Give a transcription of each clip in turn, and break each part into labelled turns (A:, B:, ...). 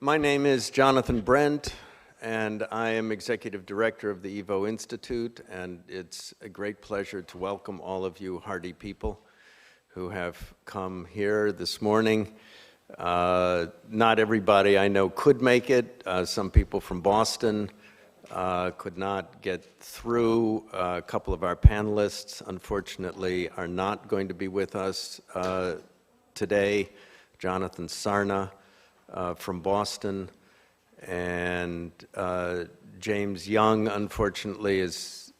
A: My name is Jonathan Brent, and I am Executive Director of the YIVO Institute, and it's a great pleasure to welcome all of you hardy people who have come here this morning. Not everybody I know could make it. Some people from Boston could not get through. A couple of our panelists, unfortunately, are not going to be with us today. Jonathan Sarna from Boston, and James Young, unfortunately, is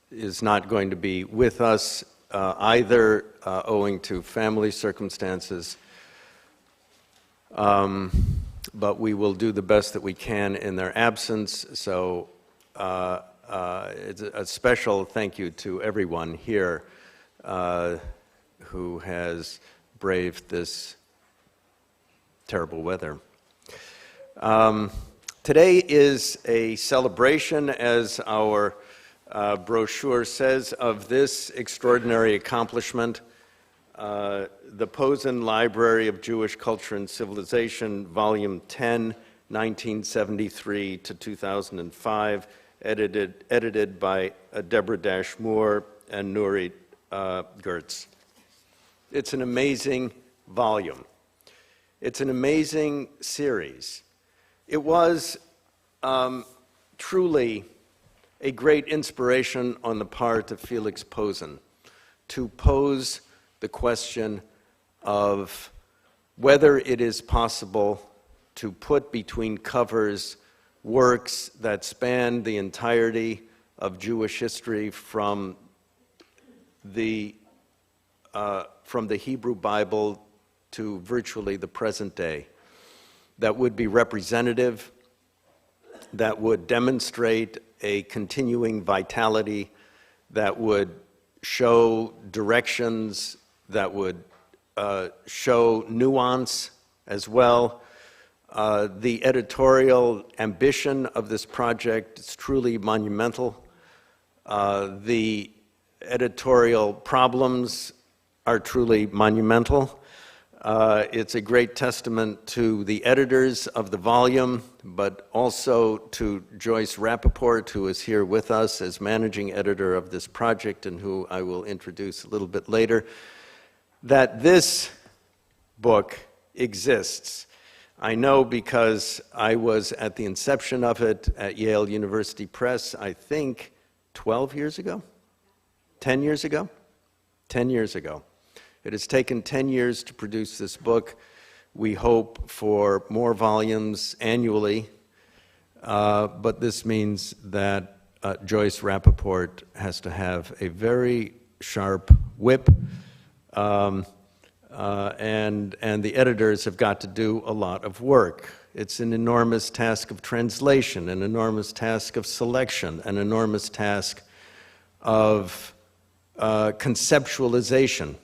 A: not going to be with us either, owing to family circumstances. But we will do the best that we can in their absence. So it's a special thank you to everyone here who has braved this terrible weather. Today is a celebration, as our brochure says, of this extraordinary accomplishment. The Posen Library of Jewish Culture and Civilization, Volume 10, 1973 to 2005, edited by Deborah Moore and Nuri Gertz. It's an amazing volume. It's an amazing series. It was truly a great inspiration on the part of Felix Posen to pose the question of whether it is possible to put between covers works that span the entirety of Jewish history from the Hebrew Bible to virtually the present day, that would be representative, that would demonstrate a continuing vitality, that would show directions, that would show nuance as well. The editorial ambition of this project is truly monumental. The editorial problems are truly monumental. It's a great testament to the editors of the volume, but also to Joyce Rappaport, who is here with us as managing editor of this project and who I will introduce a little bit later, that this book exists. I know because I was at the inception of it at Yale University Press, I think 12 years ago? 10 years ago? 10 years ago. It has taken 10 years to produce this book. We hope for more volumes annually, but this means that Joyce Rappaport has to have a very sharp whip, and the editors have got to do a lot of work. It's an enormous task of translation, an enormous task of selection, an enormous task of conceptualization.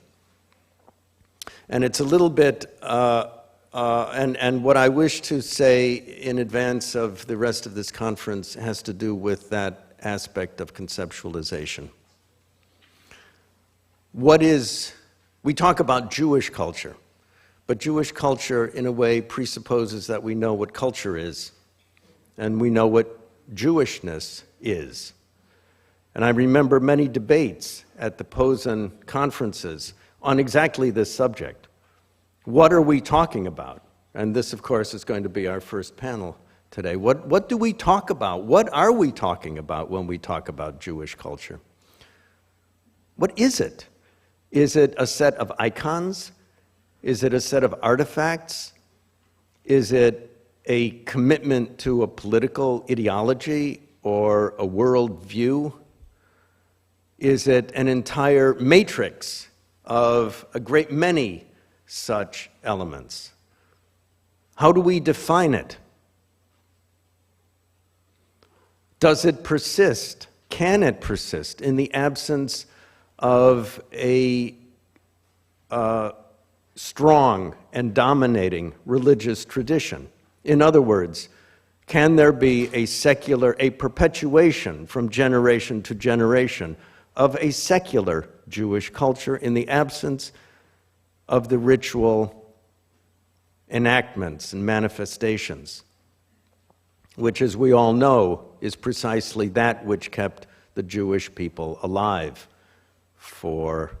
A: And it's a little bit, and what I wish to say in advance of the rest of this conference has to do with that aspect of conceptualization. We talk about Jewish culture, but Jewish culture in a way presupposes that we know what culture is, and we know what Jewishness is. And I remember many debates at the Posen conferences on exactly this subject. What are we talking about? And this, of course, is going to be our first panel today. What do we talk about? What are we talking about when we talk about Jewish culture? What is it? Is it a set of icons? Is it a set of artifacts? Is it a commitment to a political ideology or a worldview? Is it an entire matrix of a great many such elements? How do we define it? Does it persist? Can it persist in the absence of a strong and dominating religious tradition? In other words, can there be a perpetuation from generation to generation of a secular Jewish culture in the absence of the ritual enactments and manifestations which, as we all know, is precisely that which kept the Jewish people alive for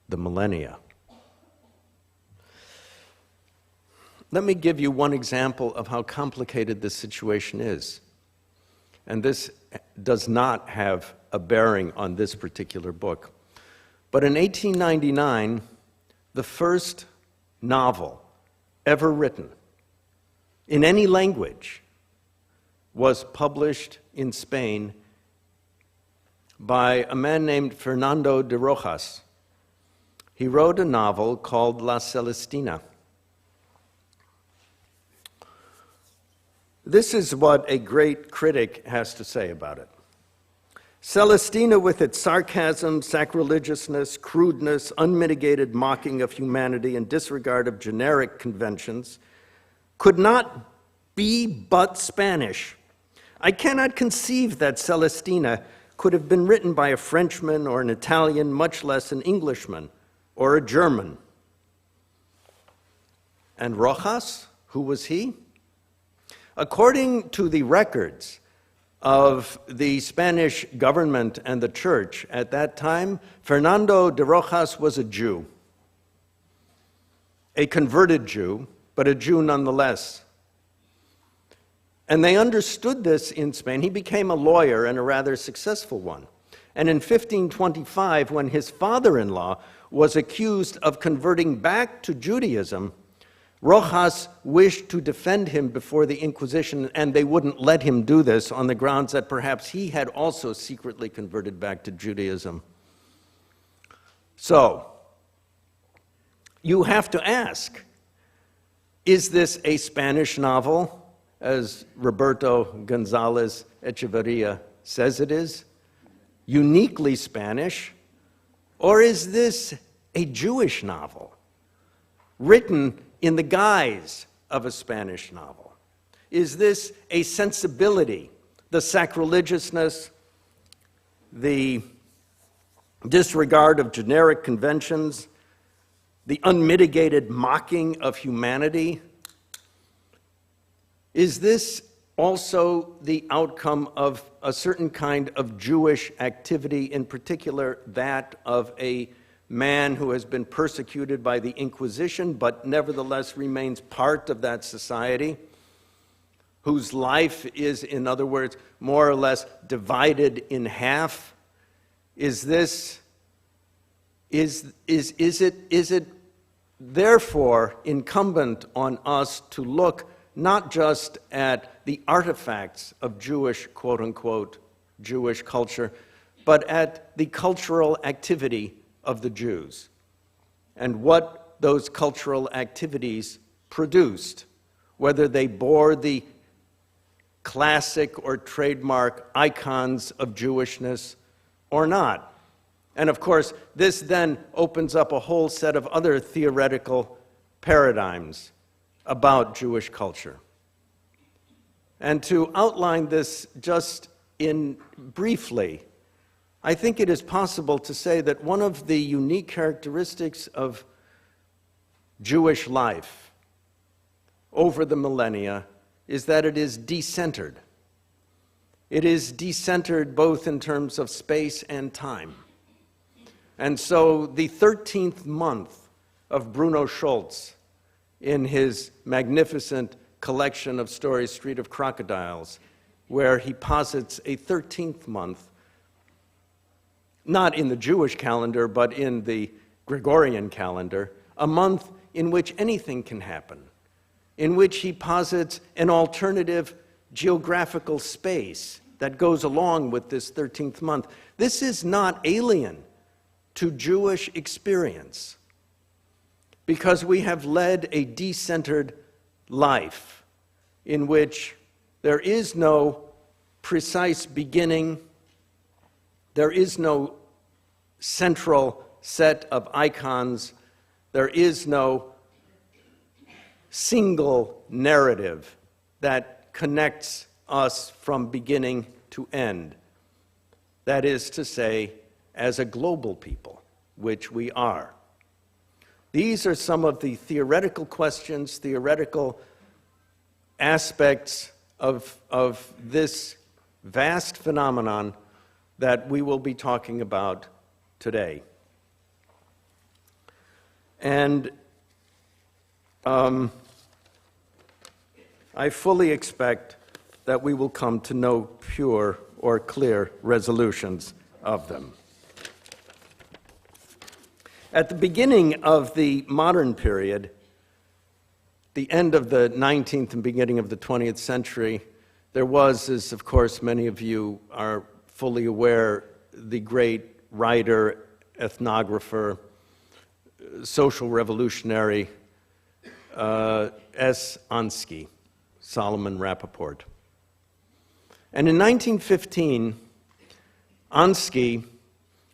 A: the millennia. Let me give you one example of how complicated this situation is. And this does not have a bearing on this particular book. But in 1899, the first novel ever written in any language was published in Spain by a man named Fernando de Rojas. He wrote a novel called La Celestina. This is what a great critic has to say about it. Celestina, with its sarcasm, sacrilegiousness, crudeness, unmitigated mocking of humanity, and disregard of generic conventions, could not be but Spanish. I cannot conceive that Celestina could have been written by a Frenchman or an Italian, much less an Englishman or a German. And Rojas, who was he? According to the records of the Spanish government and the church at that time, Fernando de Rojas was a Jew, a converted Jew, but a Jew nonetheless. And they understood this in Spain. He became a lawyer, and a rather successful one. And in 1525, when his father-in-law was accused of converting back to Judaism, Rojas wished to defend him before the Inquisition, and they wouldn't let him do this on the grounds that perhaps he had also secretly converted back to Judaism. So, you have to ask, is this a Spanish novel, as Roberto González Echeverría says it is, uniquely Spanish, or is this a Jewish novel, written in the guise of a Spanish novel? Is this a sensibility, the sacrilegiousness, the disregard of generic conventions, the unmitigated mocking of humanity? Is this also the outcome of a certain kind of Jewish activity, in particular that of a man who has been persecuted by the Inquisition, but nevertheless remains part of that society, whose life is, in other words, more or less divided in half? Is it therefore incumbent on us to look not just at the artifacts of Jewish, quote-unquote, Jewish culture, but at the cultural activity of the Jews and what those cultural activities produced, whether they bore the classic or trademark icons of Jewishness or not? And of course, this then opens up a whole set of other theoretical paradigms about Jewish culture. And to outline this just briefly, I think it is possible to say that one of the unique characteristics of Jewish life over the millennia is that it is decentered. It is decentered both in terms of space and time. And so the 13th month of Bruno Schulz, in his magnificent collection of stories, Street of Crocodiles, where he posits a 13th month, not in the Jewish calendar, but in the Gregorian calendar, a month in which anything can happen, in which he posits an alternative geographical space that goes along with this 13th month. This is not alien to Jewish experience, because we have led a decentered life in which there is no precise beginning, there is no central set of icons, there is no single narrative that connects us from beginning to end. That is to say, as a global people, which we are. These are some of the theoretical questions, theoretical aspects of this vast phenomenon that we will be talking about today. And I fully expect that we will come to no pure or clear resolutions of them. At the beginning of the modern period, the end of the 19th and beginning of the 20th century, there was, as of course many of you are fully aware, the great writer, ethnographer, social revolutionary, S. Ansky, Solomon Rappaport. And in 1915, Ansky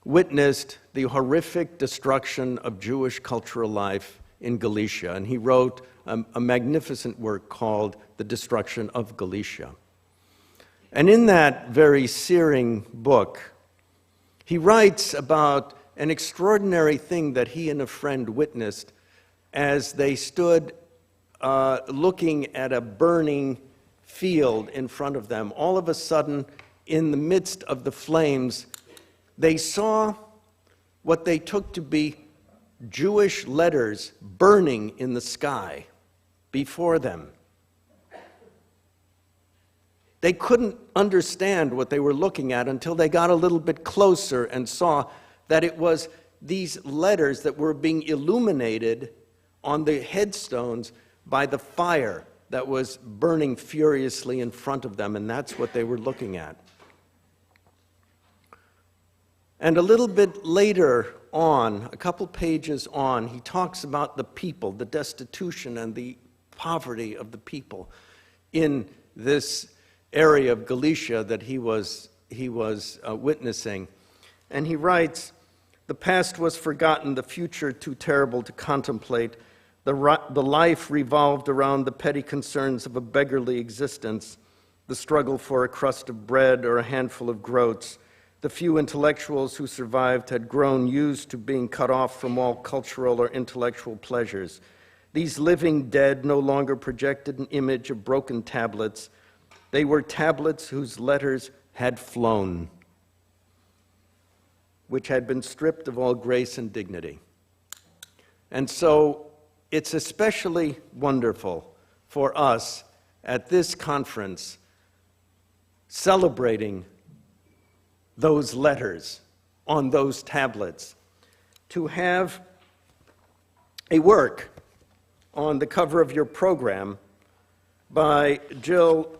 A: witnessed the horrific destruction of Jewish cultural life in Galicia, and he wrote a magnificent work called The Destruction of Galicia. And in that very searing book, he writes about an extraordinary thing that he and a friend witnessed as they stood looking at a burning field in front of them. All of a sudden, in the midst of the flames, they saw what they took to be Jewish letters burning in the sky before them. They couldn't understand what they were looking at until they got a little bit closer and saw that it was these letters that were being illuminated on the headstones by the fire that was burning furiously in front of them, and that's what they were looking at. And a little bit later on, a couple pages on, he talks about the people, the destitution and the poverty of the people in this area of Galicia that he was witnessing. And he writes, "The past was forgotten, the future too terrible to contemplate. The life revolved around the petty concerns of a beggarly existence, the struggle for a crust of bread or a handful of groats. The few intellectuals who survived had grown used to being cut off from all cultural or intellectual pleasures. These living dead no longer projected an image of broken tablets. They were tablets whose letters had flown, which had been stripped of all grace and dignity." And so it's especially wonderful for us at this conference celebrating those letters on those tablets to have a work on the cover of your program by Jill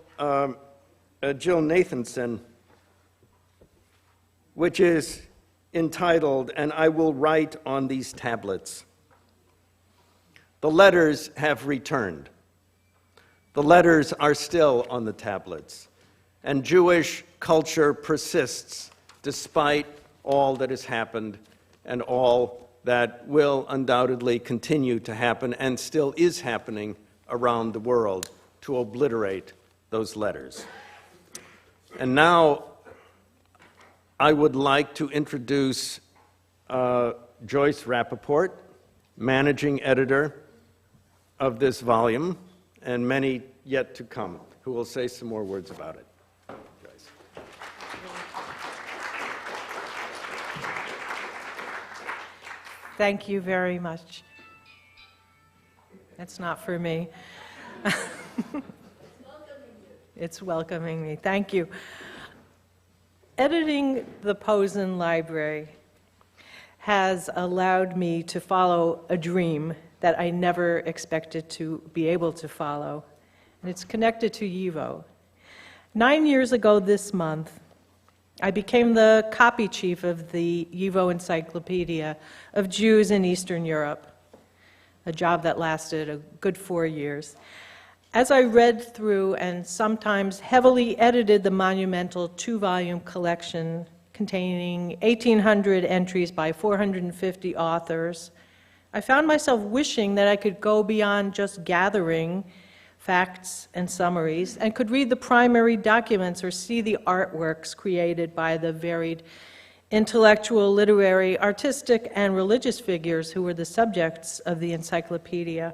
A: Nathanson, which is entitled, "And I Will Write on These Tablets." The letters have returned. The letters are still on the tablets. And Jewish culture persists despite all that has happened and all that will undoubtedly continue to happen and still is happening around the world to obliterate those letters. And now I would like to introduce Joyce Rappaport, managing editor of this volume, and many yet to come, who will say some more words about it. Joyce.
B: Thank you very much. That's not for me. It's welcoming me. Thank you. Editing the Posen library has allowed me to follow a dream that I never expected to be able to follow, and it's connected to YIVO. 9 years ago this month, I became the copy chief of the YIVO Encyclopedia of Jews in Eastern Europe, a job that lasted a good 4 years. As I read through and sometimes heavily edited the monumental 2-volume collection containing 1,800 entries by 450 authors, I found myself wishing that I could go beyond just gathering facts and summaries and could read the primary documents or see the artworks created by the varied intellectual, literary, artistic, and religious figures who were the subjects of the encyclopedia.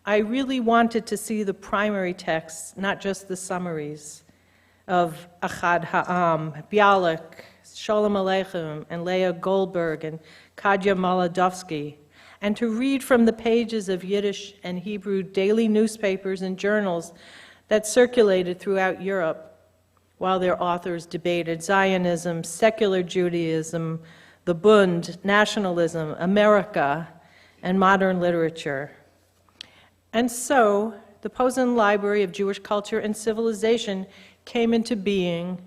B: I really wanted to see the primary texts, not just the summaries of Achad Ha'am, Bialik, Sholem Aleichem, and Leah Goldberg, and Kadya Maladovsky, and to read from the pages of Yiddish and Hebrew daily newspapers and journals that circulated throughout Europe while their authors debated Zionism, secular Judaism, the Bund, nationalism, America, and modern literature. And so, the Posen Library of Jewish Culture and Civilization came into being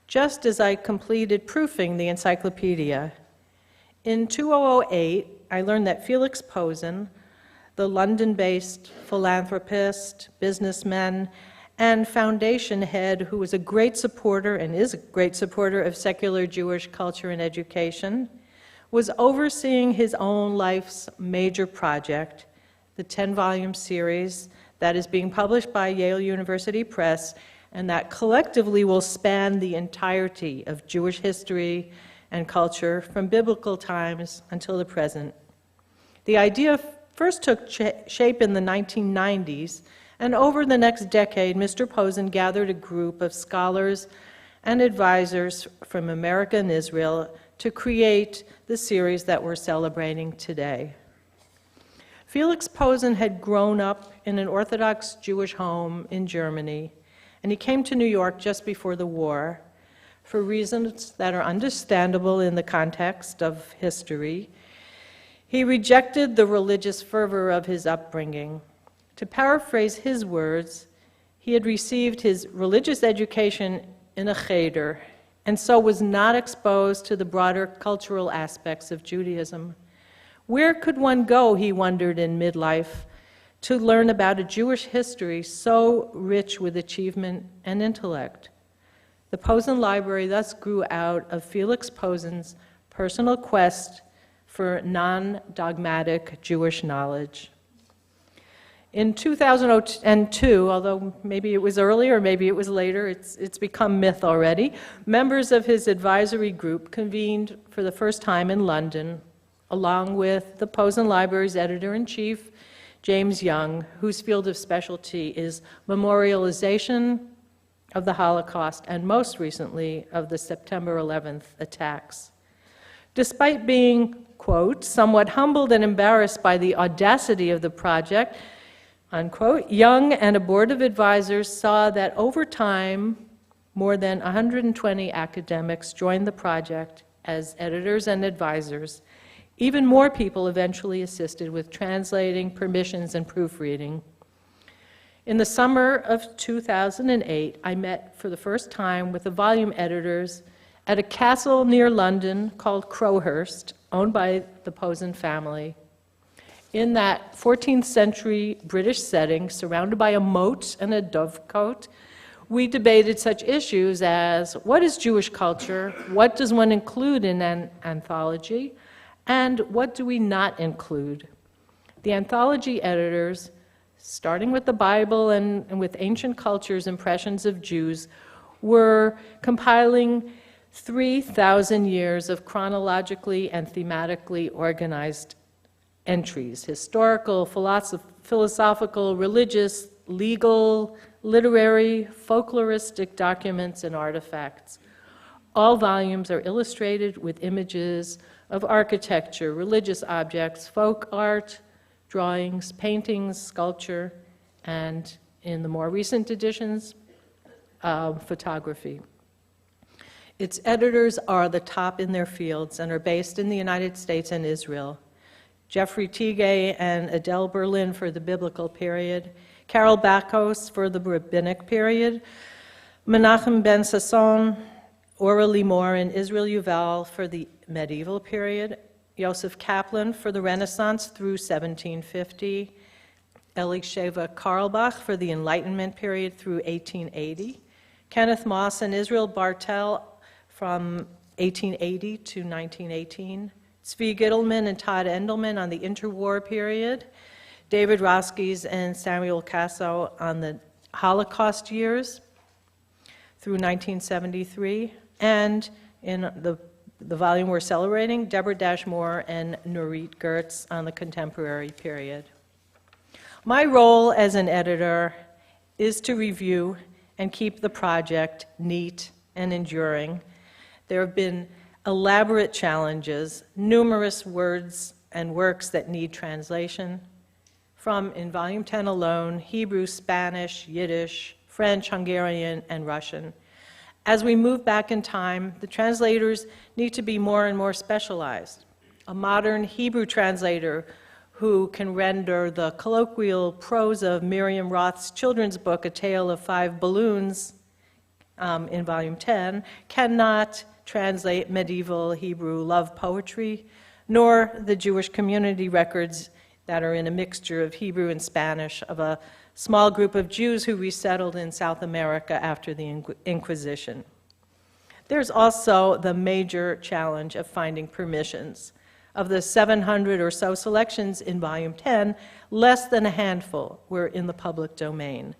B: just as I completed proofing the encyclopedia. In 2008, I learned that Felix Posen, the London-based philanthropist, businessman, and foundation head who was a great supporter and is a great supporter of secular Jewish culture and education, was overseeing his own life's major project, the 10-volume series that is being published by Yale University Press and that collectively will span the entirety of Jewish history and culture from biblical times until the present. The idea first took shape in the 1990s, and over the next decade, Mr. Posen gathered a group of scholars and advisors from America and Israel to create the series that we're celebrating today. Felix Posen had grown up in an Orthodox Jewish home in Germany, and he came to New York just before the war for reasons that are understandable in the context of history. He rejected the religious fervor of his upbringing. To paraphrase his words, he had received his religious education in a cheder, and so was not exposed to the broader cultural aspects of Judaism. Where could one go, he wondered in midlife, to learn about a Jewish history so rich with achievement and intellect? The Posen Library thus grew out of Felix Posen's personal quest for non-dogmatic Jewish knowledge. In 2002, although maybe it was earlier, maybe it was later, it's become myth already, members of his advisory group convened for the first time in London, along with the Posen Library's editor-in-chief, James Young, whose field of specialty is memorialization of the Holocaust and most recently of the September 11th attacks. Despite being, quote, somewhat humbled and embarrassed by the audacity of the project, unquote, Young and a board of advisors saw that over time, more than 120 academics joined the project as editors and advisors. Even more people eventually assisted with translating, permissions, and proofreading. In the summer of 2008, I met for the first time with the volume editors at a castle near London called Crowhurst, owned by the Posen family. In that 14th century British setting, surrounded by a moat and a dovecote, we debated such issues as what is Jewish culture, what does one include in an anthology, and what do we not include? The anthology editors, starting with the Bible and with ancient cultures, impressions of Jews, were compiling 3,000 years of chronologically and thematically organized entries, historical, philosophical, religious, legal, literary, folkloristic documents and artifacts. All volumes are illustrated with images of architecture, religious objects, folk art, drawings, paintings, sculpture, and in the more recent editions, photography. Its editors are the top in their fields and are based in the United States and Israel. Jeffrey Tigay and Adele Berlin for the biblical period, Carol Bakos for the rabbinic period, Menachem Ben Sasson, Ora Limor, and Israel Yuval for the medieval period, Yosef Kaplan for the Renaissance through 1750, Elisheva Karlbach for the Enlightenment period through 1880, Kenneth Moss and Israel Bartel from 1880 to 1918, Zvi Gittelman and Todd Endelman on the interwar period, David Roskis and Samuel Casso on the Holocaust years through 1973, and in the volume we're celebrating, Deborah Dashmore and Nurit Gertz on the contemporary period. My role as an editor is to review and keep the project neat and enduring. There have been elaborate challenges, numerous words and works that need translation, from, in Volume 10 alone, Hebrew, Spanish, Yiddish, French, Hungarian, and Russian. As we move back in time, the translators need to be more and more specialized. A modern Hebrew translator who can render the colloquial prose of Miriam Roth's children's book, A Tale of Five Balloons, in Volume 10, cannot translate medieval Hebrew love poetry, nor the Jewish community records that are in a mixture of Hebrew and Spanish of a small group of Jews who resettled in South America after the Inquisition. There's also the major challenge of finding permissions. Of the 700 or so selections in Volume 10, less than a handful were in the public domain.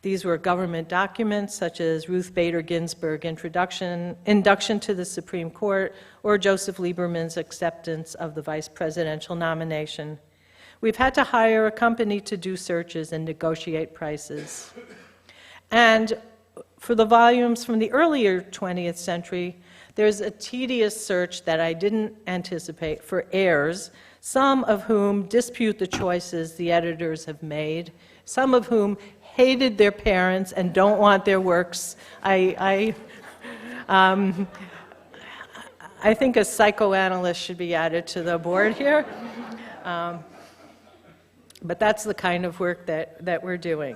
B: These were government documents such as Ruth Bader Ginsburg induction to the Supreme Court, or Joseph Lieberman's acceptance of the vice presidential nomination. We've had to hire a company to do searches and negotiate prices. And for the volumes from the earlier 20th century, there's a tedious search that I didn't anticipate for heirs, some of whom dispute the choices the editors have made, some of whom hated their parents and don't want their works. I think a psychoanalyst should be added to the board here. But that's the kind of work that we're doing.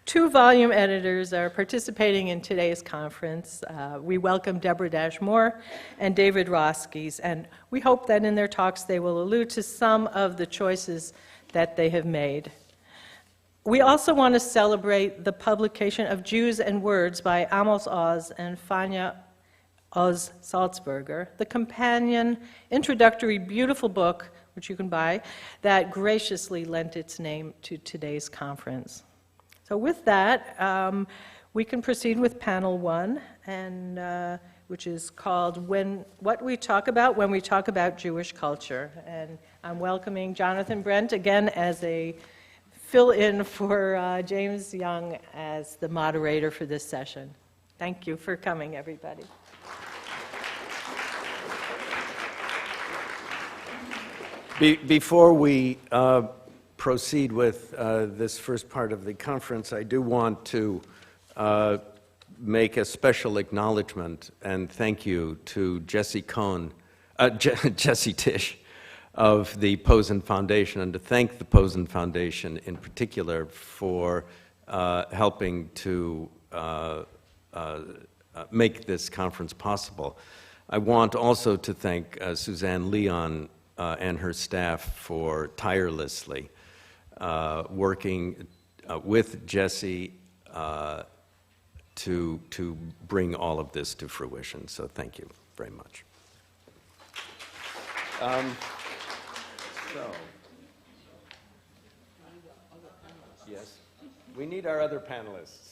B: Two volume editors are participating in today's conference. We welcome Deborah Moore and David Roskis, and we hope that in their talks they will allude to some of the choices that they have made. We also want to celebrate the publication of Jews and Words by Amos Oz and Fania Oz-Salzberger, the companion, introductory, beautiful book, which you can buy, that graciously lent its name to today's conference. So with that, we can proceed with panel one, and which is called What We Talk About When We Talk About Jewish Culture. And I'm welcoming Jonathan Brent again as a fill-in for James Young as the moderator for this session. Thank you for coming, everybody.
A: Before we proceed with this first part of the conference, I do want to make a special acknowledgement and thank you to Jesse Tisch of the Posen Foundation, and to thank the Posen Foundation in particular for helping to make this conference possible. I want also to thank Suzanne Leon and her staff for tirelessly working with Jesse to bring all of this to fruition. So thank you very much. Yes, we need our other panelists.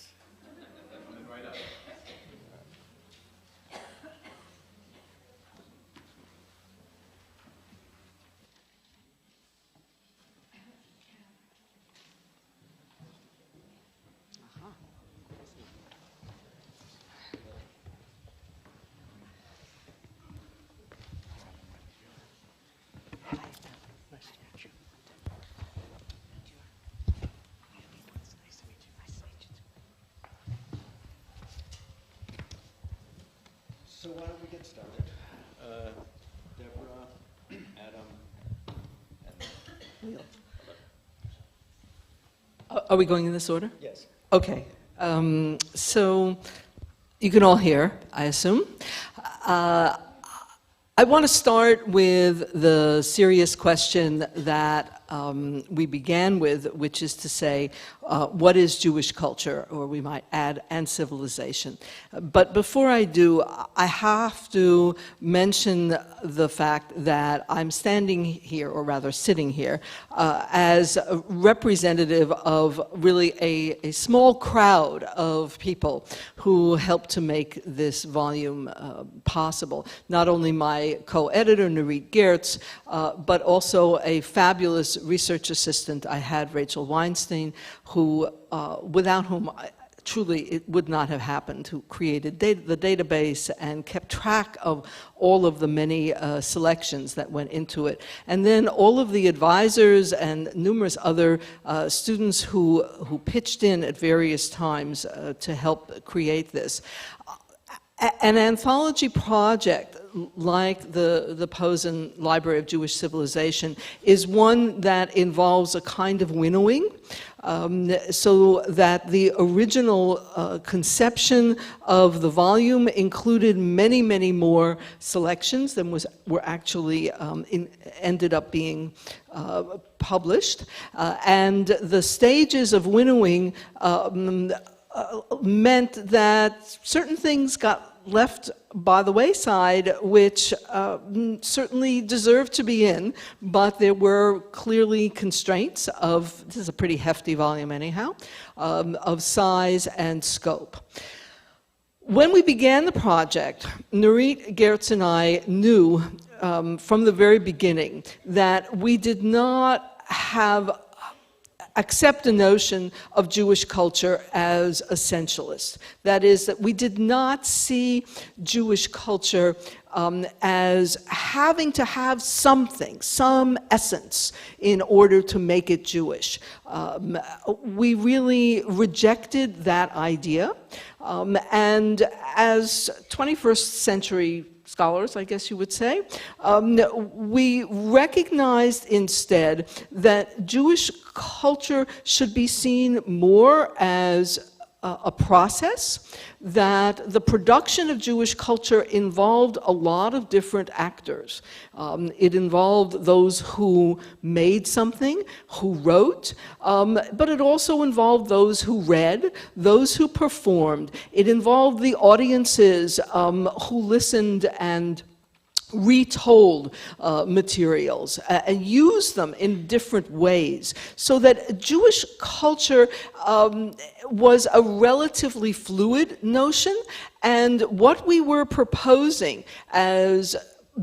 A: So why don't we get started? Deborah, Adam, and Liel.
C: Are we going in this order?
A: Yes.
C: Okay. So you can all hear, I assume. I want to start with the serious question that we began with, which is to say, what is Jewish culture, or we might add, and civilization? But before I do, I have to mention the fact that I'm standing here, or rather sitting here, as a representative of really a small crowd of people who helped to make this volume possible. Not only my co-editor, Nurit Geertz, but also a fabulous research assistant, I had Rachel Weinstein, who, without whom truly it would not have happened, who created the database and kept track of all of the many selections that went into it. And then all of the advisors and numerous other students who pitched in at various times to help create this. An anthology project like the Posen Library of Jewish Civilization is one that involves a kind of winnowing, so that the original conception of the volume included many, many more selections than were actually ended up being published. And the stages of winnowing meant that certain things got left by the wayside, which certainly deserved to be in, but there were clearly constraints of, this is a pretty hefty volume anyhow, of size and scope. When we began the project, Nurit Gertz and I knew from the very beginning that we did not accept a notion of Jewish culture as essentialist. That is, that we did not see Jewish culture as having to have something, some essence, in order to make it Jewish. We really rejected that idea, and as 21st century scholars, I guess you would say, we recognized instead that Jewish culture should be seen more as a process, that the production of Jewish culture involved a lot of different actors. It involved those who made something, who wrote, but it also involved those who read, those who performed. It involved the audiences who listened and retold materials and used them in different ways, so that Jewish culture was a relatively fluid notion, and what we were proposing as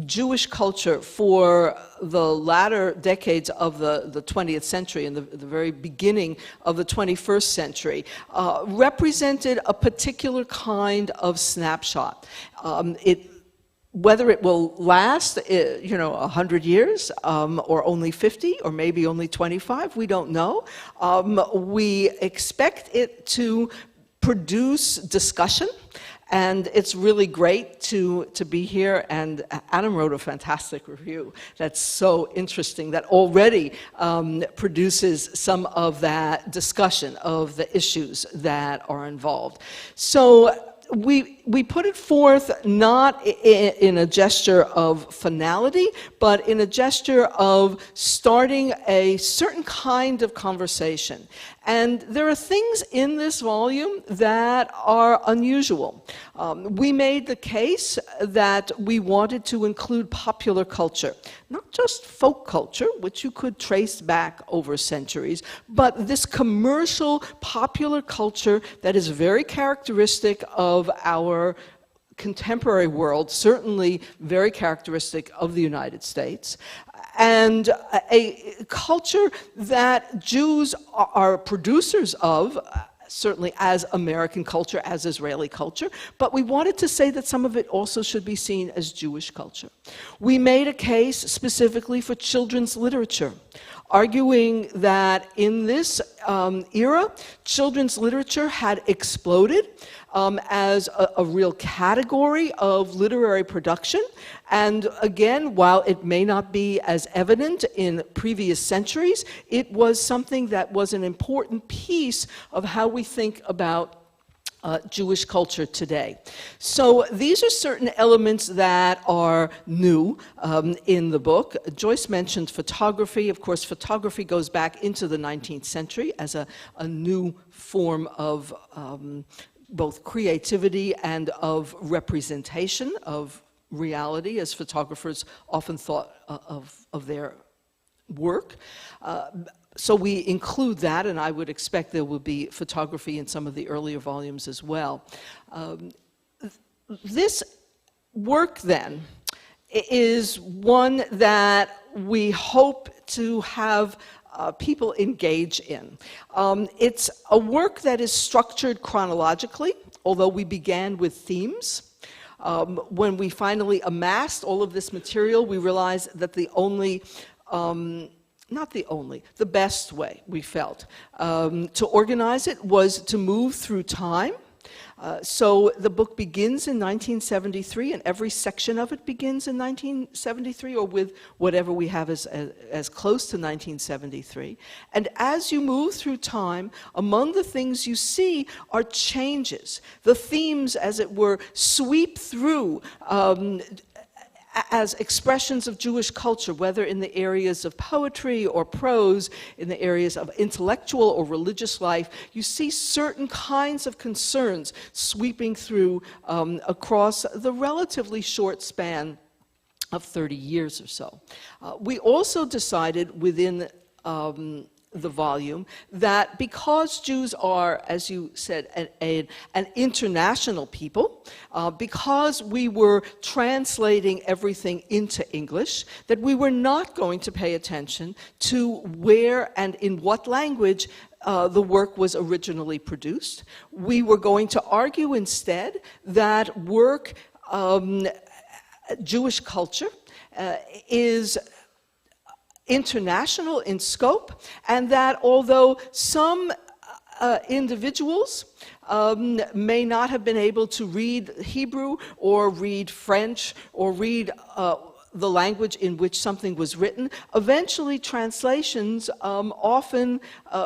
C: Jewish culture for the latter decades of the 20th century and the very beginning of the 21st century represented a particular kind of snapshot. Whether it will last, 100 years, or only 50, or maybe only 25, we don't know. We expect it to produce discussion, and it's really great to be here. And Adam wrote a fantastic review that's so interesting, that already produces some of that discussion of the issues that are involved. So we put it forth not in a gesture of finality, but in a gesture of starting a certain kind of conversation. And there are things in this volume that are unusual. We made the case that we wanted to include popular culture, not just folk culture, which you could trace back over centuries, but this commercial popular culture that is very characteristic of our contemporary world, certainly very characteristic of the United States, and a culture that Jews are producers of, certainly as American culture, as Israeli culture, but we wanted to say that some of it also should be seen as Jewish culture. We made a case specifically for children's literature, arguing that in this era, children's literature had exploded as a real category of literary production. And again, while it may not be as evident in previous centuries, it was something that was an important piece of how we think about Jewish culture today. So these are certain elements that are new in the book. Joyce mentioned photography. Of course, photography goes back into the 19th century as a new form of both creativity and of representation of reality, as photographers often thought of their work. So we include that, and I would expect there will be photography in some of the earlier volumes as well. This work, then, is one that we hope to have people engage in. It's a work that is structured chronologically, although we began with themes. When we finally amassed all of this material, we realized that the best way, we felt, to organize it was to move through time. So the book begins in 1973, and every section of it begins in 1973, or with whatever we have as close to 1973. And as you move through time, among the things you see are changes. The themes, as it were, sweep through as expressions of Jewish culture, whether in the areas of poetry or prose, in the areas of intellectual or religious life. You see certain kinds of concerns sweeping through across the relatively short span of 30 years or so. We also decided within the volume that because Jews are, as you said, an international people, because we were translating everything into English, that we were not going to pay attention to where and in what language the work was originally produced. We were going to argue instead that work, Jewish culture, is international in scope, and that although some individuals may not have been able to read Hebrew or read French or read the language in which something was written, eventually translations often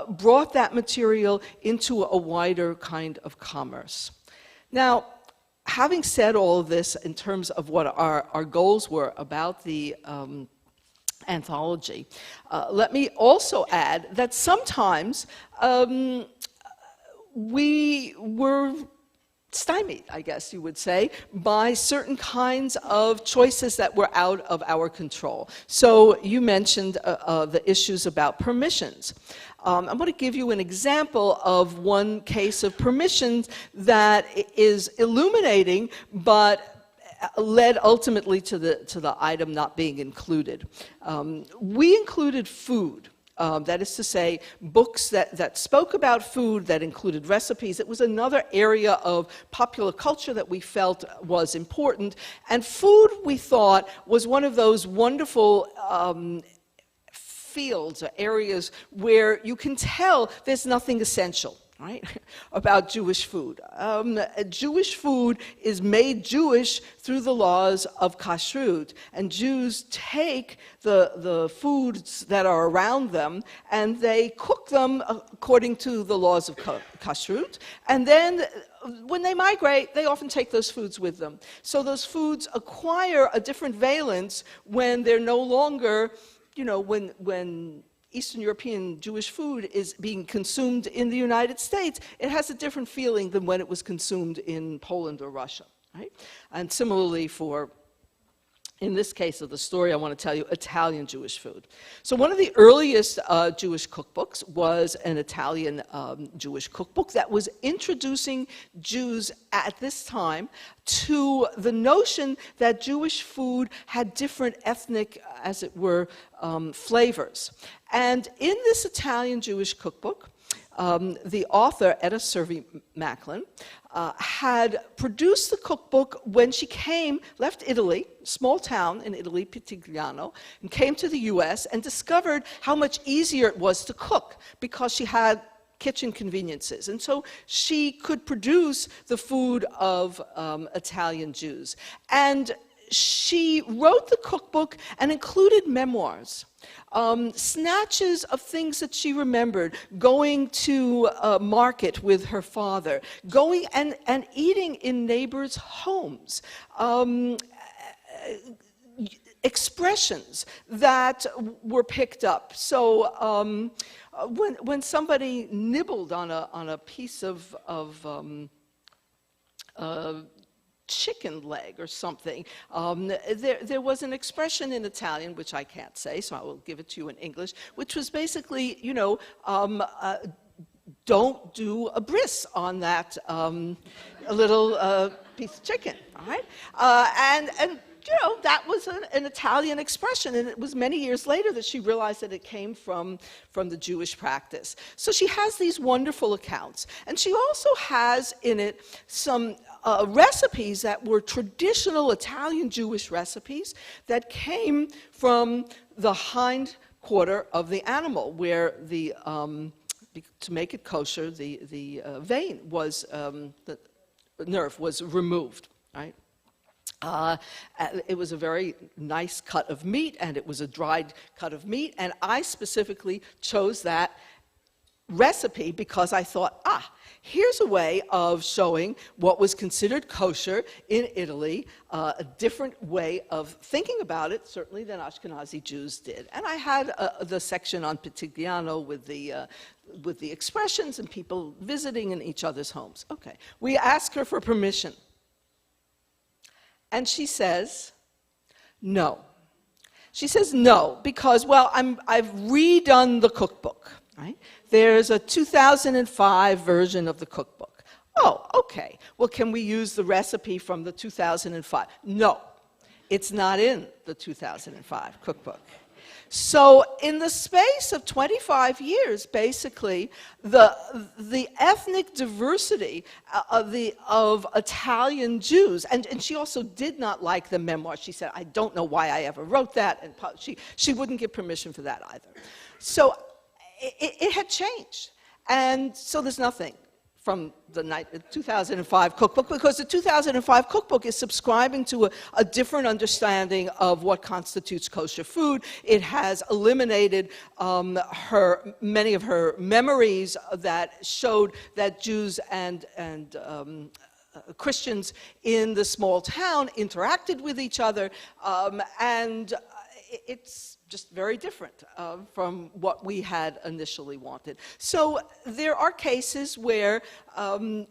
C: brought that material into a wider kind of commerce. Now, having said all of this in terms of what our goals were about the anthology, let me also add that sometimes we were stymied, I guess you would say, by certain kinds of choices that were out of our control. So you mentioned the issues about permissions. I'm going to give you an example of one case of permissions that is illuminating, but led ultimately to the item not being included. We included food. That is to say, books that spoke about food, that included recipes. It was another area of popular culture that we felt was important. And food, we thought, was one of those wonderful fields or areas where you can tell there's nothing essential, right, about Jewish food. Jewish food is made Jewish through the laws of kashrut, and Jews take the foods that are around them and they cook them according to the laws of kashrut, and then when they migrate, they often take those foods with them. So those foods acquire a different valence when they're no longer, you know, when Eastern European Jewish food is being consumed in the United States, it has a different feeling than when it was consumed in Poland or Russia, right? And similarly for, in this case of the story, I want to tell you Italian Jewish food. So one of the earliest Jewish cookbooks was an Italian Jewish cookbook that was introducing Jews at this time to the notion that Jewish food had different ethnic, as it were, flavors. And in this Italian Jewish cookbook, the author, Etta Servi-Macklin, had produced the cookbook when she left Italy, small town in Italy, Pitigliano, and came to the US and discovered how much easier it was to cook because she had kitchen conveniences. And so she could produce the food of Italian Jews. And she wrote the cookbook and included memoirs, snatches of things that she remembered, going to market with her father, going and eating in neighbors' homes, expressions that were picked up. So when somebody nibbled on a piece of chicken leg or something, there was an expression in Italian, which I can't say, so I will give it to you in English, which was basically, you know, don't do a bris on that little piece of chicken, all right? And you know, that was an Italian expression, and it was many years later that she realized that it came from the Jewish practice. So she has these wonderful accounts, and she also has in it some recipes that were traditional Italian Jewish recipes that came from the hind quarter of the animal, where to make it kosher, the vein was, the nerve was removed, right? It was a very nice cut of meat, and it was a dried cut of meat, and I specifically chose that recipe because I thought, here's a way of showing what was considered kosher in Italy, a different way of thinking about it, certainly than Ashkenazi Jews did. And I had the section on Pitigliano with the expressions and people visiting in each other's homes. Okay, we ask her for permission. And she says, no. She says no, because, well, I've redone the cookbook, right? There's a 2005 version of the cookbook. Oh, okay. Well, can we use the recipe from the 2005? No, it's not in the 2005 cookbook. So in the space of 25 years, basically, the ethnic diversity of Italian Jews, and she also did not like the memoir. She said, I don't know why I ever wrote that, and she wouldn't give permission for that either. So it had changed, and so there's nothing from the 2005 cookbook, because the 2005 cookbook is subscribing to a different understanding of what constitutes kosher food. It has eliminated many of her memories that showed that Jews and Christians in the small town interacted with each other, and it's just very different from what we had initially wanted. So there are cases where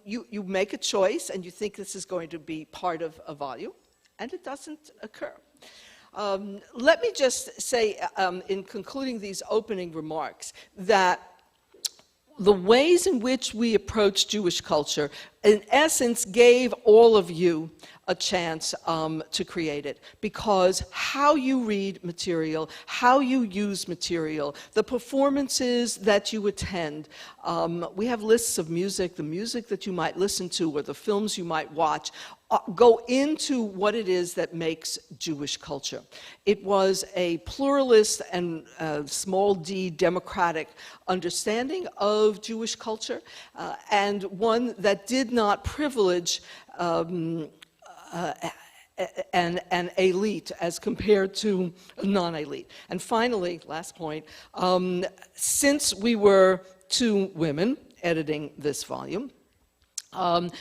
C: you make a choice and you think this is going to be part of a volume, and it doesn't occur. Let me just say, in concluding these opening remarks, that the ways in which we approach Jewish culture, in essence, gave all of you a chance to create it, because how you read material, how you use material, the performances that you attend, we have lists of music, the music that you might listen to or the films you might watch, go into what it is that makes Jewish culture. It was a pluralist and small d democratic understanding of Jewish culture, and one that did not privilege an elite as compared to a non-elite. And finally, last point, since we were two women editing this volume,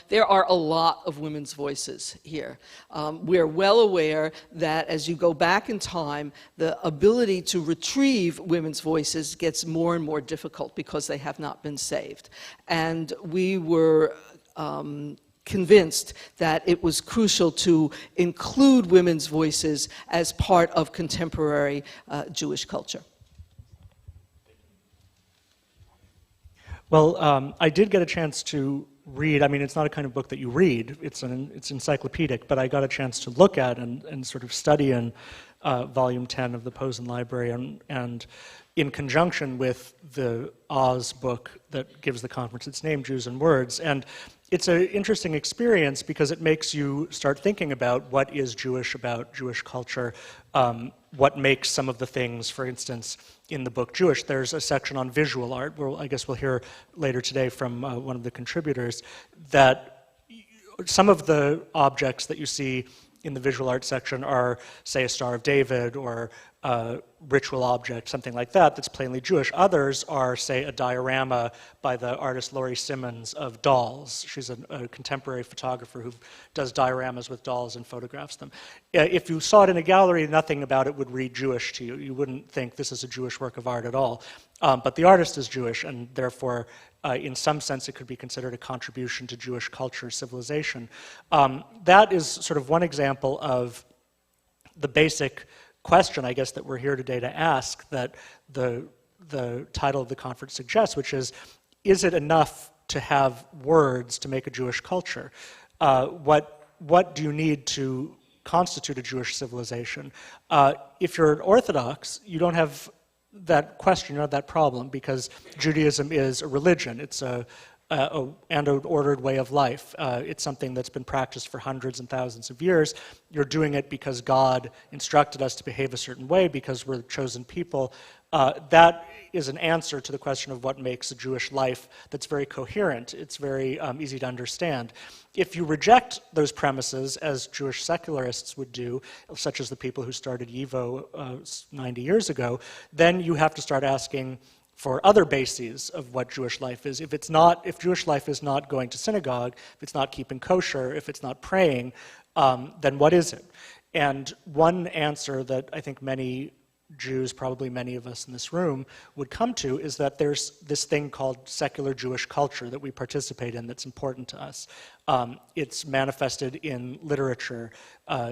C: there are a lot of women's voices here. We're well aware that as you go back in time, the ability to retrieve women's voices gets more and more difficult because they have not been saved. And we were convinced that it was crucial to include women's voices as part of contemporary Jewish culture.
D: Well, I did get a chance to read. I mean, it's not a kind of book that you read. It's encyclopedic, but I got a chance to look at and sort of study in Volume 10 of the Posen Library, and in conjunction with the Oz book that gives the conference its name, Jews and Words. And it's an interesting experience because it makes you start thinking about what is Jewish about Jewish culture, what makes some of the things, for instance, in the book Jewish. There's a section on visual art, where I guess we'll hear later today from one of the contributors, that some of the objects that you see in the visual art section are, say, a Star of David or a ritual object, something like that, that's plainly Jewish. Others are, say, a diorama by the artist Laurie Simmons of dolls. She's a contemporary photographer who does dioramas with dolls and photographs them. If you saw it in a gallery, nothing about it would read Jewish to you. You wouldn't think this is a Jewish work of art at all. But the artist is Jewish, and therefore, in some sense, it could be considered a contribution to Jewish culture, civilization. That is sort of one example of the basic question, I guess, that we're here today to ask, that the title of the conference suggests, which is it enough to have words to make a Jewish culture? What do you need to constitute a Jewish civilization. If you're an Orthodox, you don't have that question, you don't have that problem, because Judaism is a religion. It's and an ordered way of life. It's something that's been practiced for hundreds and thousands of years. You're doing it because God instructed us to behave a certain way, because we're the chosen people. That is an answer to the question of what makes a Jewish life that's very coherent. It's very easy to understand. If you reject those premises, as Jewish secularists would do, such as the people who started YIVO 90 years ago, then you have to start asking for other bases of what Jewish life is. If Jewish life is not going to synagogue, if it's not keeping kosher, if it's not praying, then what is it? And one answer that I think many Jews, probably many of us in this room, would come to is that there's this thing called secular Jewish culture that we participate in that's important to us. It's manifested in literature,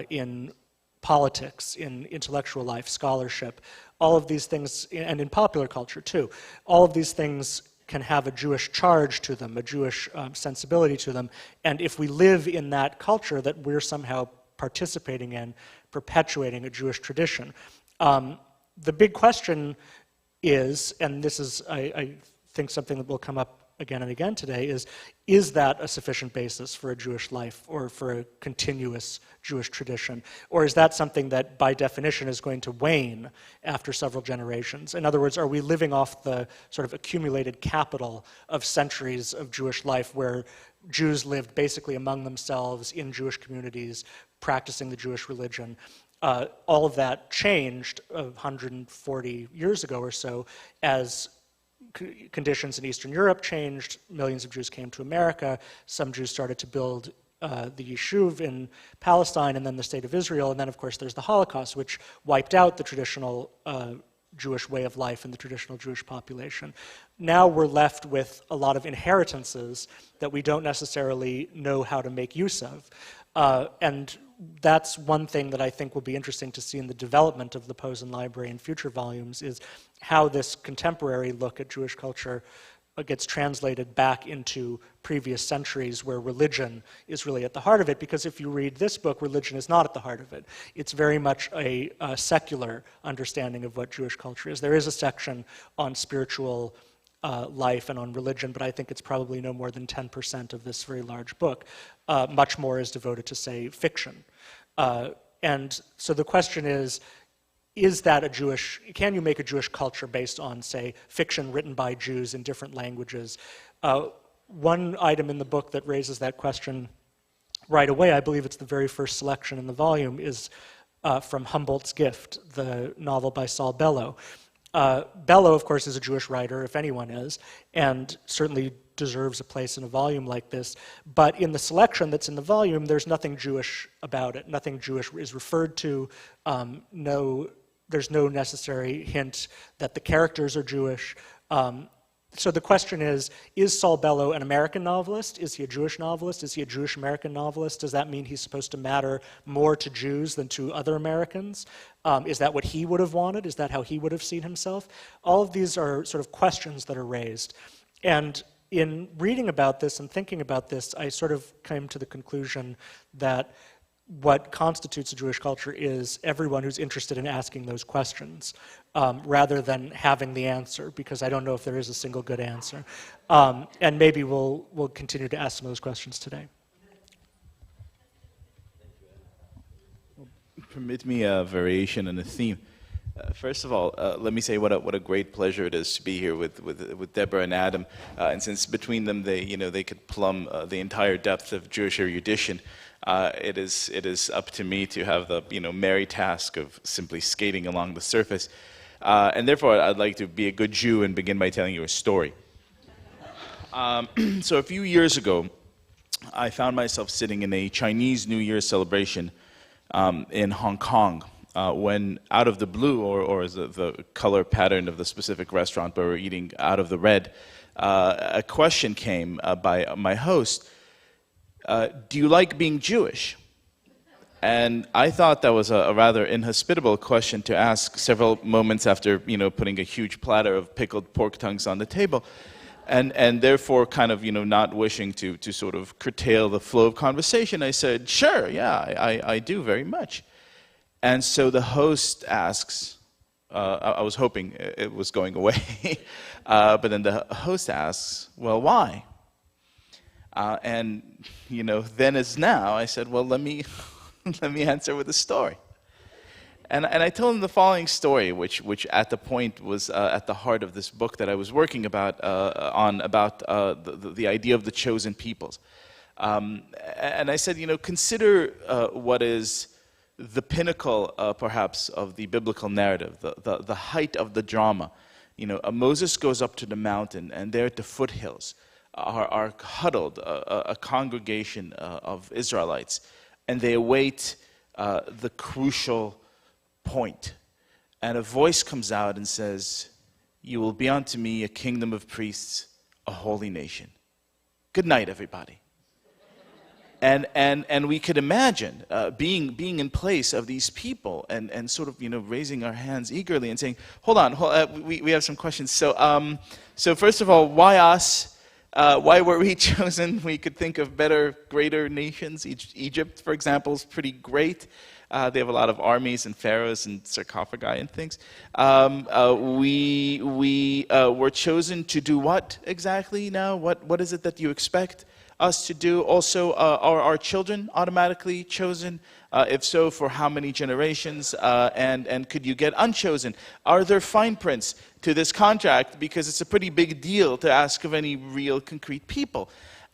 D: in politics, in intellectual life, scholarship, all of these things, and in popular culture too. All of these things can have a Jewish charge to them, a Jewish sensibility to them, and if we live in that culture, that we're somehow participating in, perpetuating a Jewish tradition. The big question is, and this is, I think, something that will come up again and again today, is that a sufficient basis for a Jewish life or for a continuous Jewish tradition? Or is that something that, by definition, is going to wane after several generations? In other words, are we living off the sort of accumulated capital of centuries of Jewish life where Jews lived basically among themselves in Jewish communities, practicing the Jewish religion? All of that changed 140 years ago or so as conditions in Eastern Europe changed. Millions of Jews came to America. Some Jews started to build the Yishuv in Palestine and then the State of Israel. And then, of course, there's the Holocaust, which wiped out the traditional Jewish way of life and the traditional Jewish population. Now we're left with a lot of inheritances that we don't necessarily know how to make use of. And that's one thing that I think will be interesting to see in the development of the Posen Library in future volumes, is how this contemporary look at Jewish culture gets translated back into previous centuries where religion is really at the heart of it. Because if you read this book, religion is not at the heart of it. It's very much a secular understanding of what Jewish culture is. There is a section on spiritual life and on religion, but I think it's probably no more than 10% of this very large book. Much more is devoted to, say, fiction. And so the question is that a Jewish, can you make a Jewish culture based on, say, fiction written by Jews in different languages? One item in the book that raises that question right away, I believe it's the very first selection in the volume, is from Humboldt's Gift, the novel by Saul Bellow. Bellow, of course, is a Jewish writer, if anyone is, and certainly deserves a place in a volume like this. But in the selection that's in the volume, there's nothing Jewish about it. Nothing Jewish is referred to. There's no necessary hint that the characters are Jewish. So the question is Saul Bellow an American novelist? Is he a Jewish novelist? Is he a Jewish-American novelist? Does that mean he's supposed to matter more to Jews than to other Americans? Is that what he would have wanted? Is that how he would have seen himself? All of these are sort of questions that are raised. And in reading about this and thinking about this, I sort of came to the conclusion that what constitutes a Jewish culture is everyone who's interested in asking those questions, rather than having the answer, because I don't know if there is a single good answer. And maybe we'll continue to ask some of those questions today.
E: Permit me a variation on the theme. First of all, let me say what a great pleasure it is to be here with Deborah and Adam, and since between them they could plumb the entire depth of Jewish erudition. It is up to me to have the merry task of simply skating along the surface, and therefore I'd like to be a good Jew and begin by telling you a story. So a few years ago, I found myself sitting in a Chinese New Year celebration in Hong Kong. When out of the blue, or as the color pattern of the specific restaurant where we're eating out of the red, a question came by my host, do you like being Jewish? And I thought that was a rather inhospitable question to ask several moments after putting a huge platter of pickled pork tongues on the table. And therefore, kind of, not wishing to sort of curtail the flow of conversation, I said, sure, yeah, I do very much. And so the host asks, I was hoping it was going away, but then the host asks, well, why? And, then as now, I said, well, let me answer with a story. And I told him the following story, which at the point was at the heart of this book that I was working about the idea of the chosen peoples. And I said, consider what is the pinnacle, perhaps, of the biblical narrative, the height of the drama. Moses goes up to the mountain, and there at the foothills are huddled a congregation of Israelites, and they await the crucial point. And a voice comes out and says, "You will be unto me a kingdom of priests, a holy nation." Good night, everybody. And we could imagine being in place of these people and sort of raising our hands eagerly and saying, "Hold on, we have some questions." So first of all, why us? Why were we chosen? We could think of better, greater nations. Egypt, for example, is pretty great. They have a lot of armies and pharaohs and sarcophagi and things. We were chosen to do what exactly now? What is it that you expect us to do? Also, are our children automatically chosen? If so, for how many generations? And could you get unchosen? Are there fine prints to this contract? Because it's a pretty big deal to ask of any real concrete people.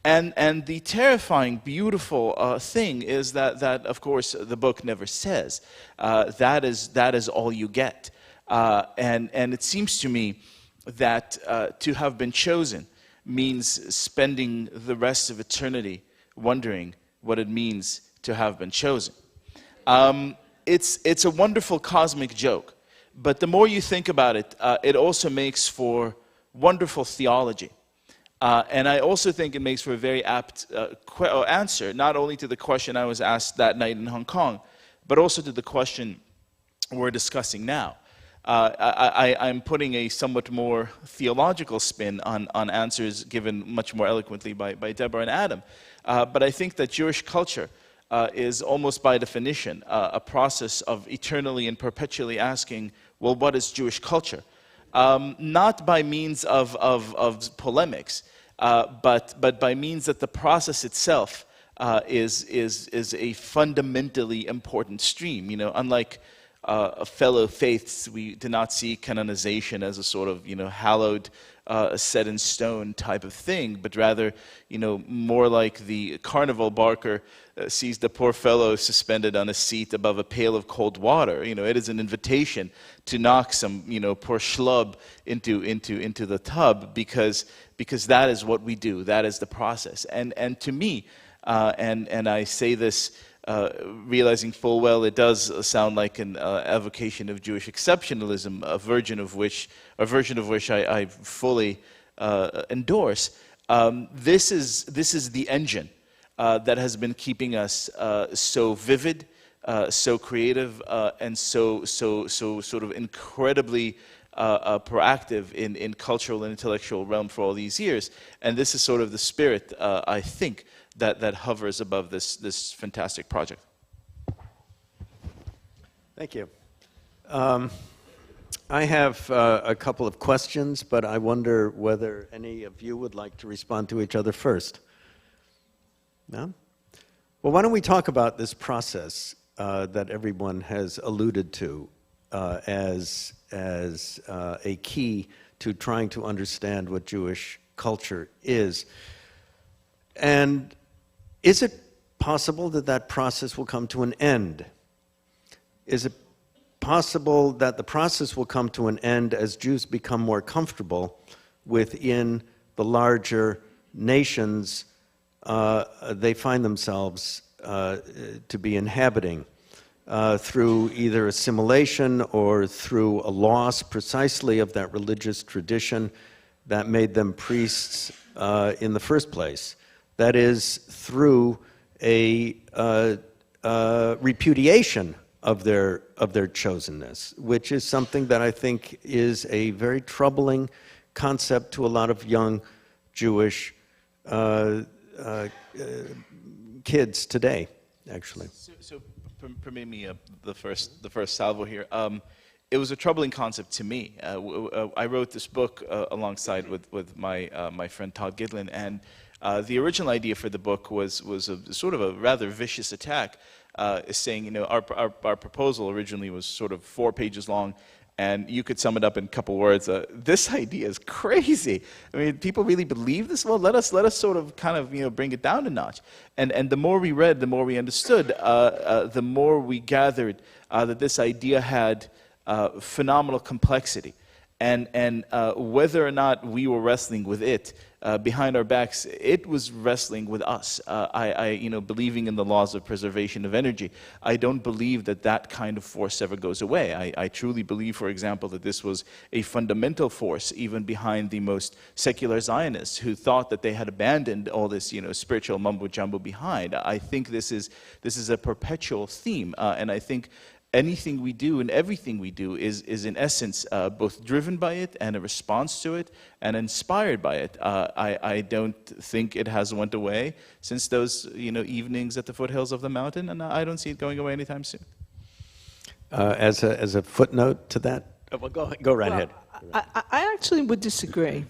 E: And the terrifying, beautiful thing is that of course the book never says. That is all you get. And it seems to me that to have been chosen means spending the rest of eternity wondering what it means to have been chosen. It's a wonderful cosmic joke, but the more you think about it, it also makes for wonderful theology. And I also think it makes for a very apt answer, not only to the question I was asked that night in Hong Kong, but also to the question we're discussing now. I'm putting a somewhat more theological spin on answers given much more eloquently by Deborah and Adam. But I think that Jewish culture is almost by definition a process of eternally and perpetually asking, well, what is Jewish culture? Not by means of polemics, but by means that the process itself is a fundamentally important stream. Unlike fellow faiths, we do not see canonization as a sort of hallowed, set in stone type of thing, but rather more like the carnival barker sees the poor fellow suspended on a seat above a pail of cold water. It is an invitation to knock some poor schlub into the tub because that is what we do. That is the process. And to me, and I say this realizing full well it does sound like an evocation of Jewish exceptionalism, a version of which I fully endorse. This is the engine that has been keeping us so vivid, so creative, and so sort of incredibly proactive in cultural and intellectual realm for all these years. And this is sort of the spirit, I think, that hovers above this fantastic project.
A: Thank you. I have a couple of questions, but I wonder whether any of you would like to respond to each other first. No? Well, why don't we talk about this process that everyone has alluded to as a key to trying to understand what Jewish culture is. And is it possible that process will come to an end? Is it possible that the process will come to an end as Jews become more comfortable within the larger nations they find themselves to be inhabiting through either assimilation or through a loss precisely of that religious tradition that made them priests in the first place? That is, through a repudiation of their chosenness, which is something that I think is a very troubling concept to a lot of young Jewish kids today, actually.
E: So permit me the first salvo here. It was a troubling concept to me. I wrote this book alongside with my friend Todd Gidlin, and the original idea for the book was a sort of a rather vicious attack, saying, you know, our proposal originally was sort of 4 pages long, and you could sum it up in a couple words. This idea is crazy. I mean, people really believe this? Well, let us sort of kind of, you know, bring it down a notch. And the more we read, the more we understood, the more we gathered that this idea had phenomenal complexity. And whether or not we were wrestling with it behind our backs, it was wrestling with us. You know, believing in the laws of preservation of energy, I don't believe that kind of force ever goes away. I truly believe, for example, that this was a fundamental force even behind the most secular Zionists who thought that they had abandoned all this, you know, spiritual mumbo jumbo behind. I think this is a perpetual theme, and I think anything we do and everything we do is in essence both driven by it and a response to it and inspired by it. I don't think it has went away since those, you know, evenings at the foothills of the mountain, and I don't see it going away anytime soon.
A: As a footnote to that, well, go right ahead.
C: I actually would disagree,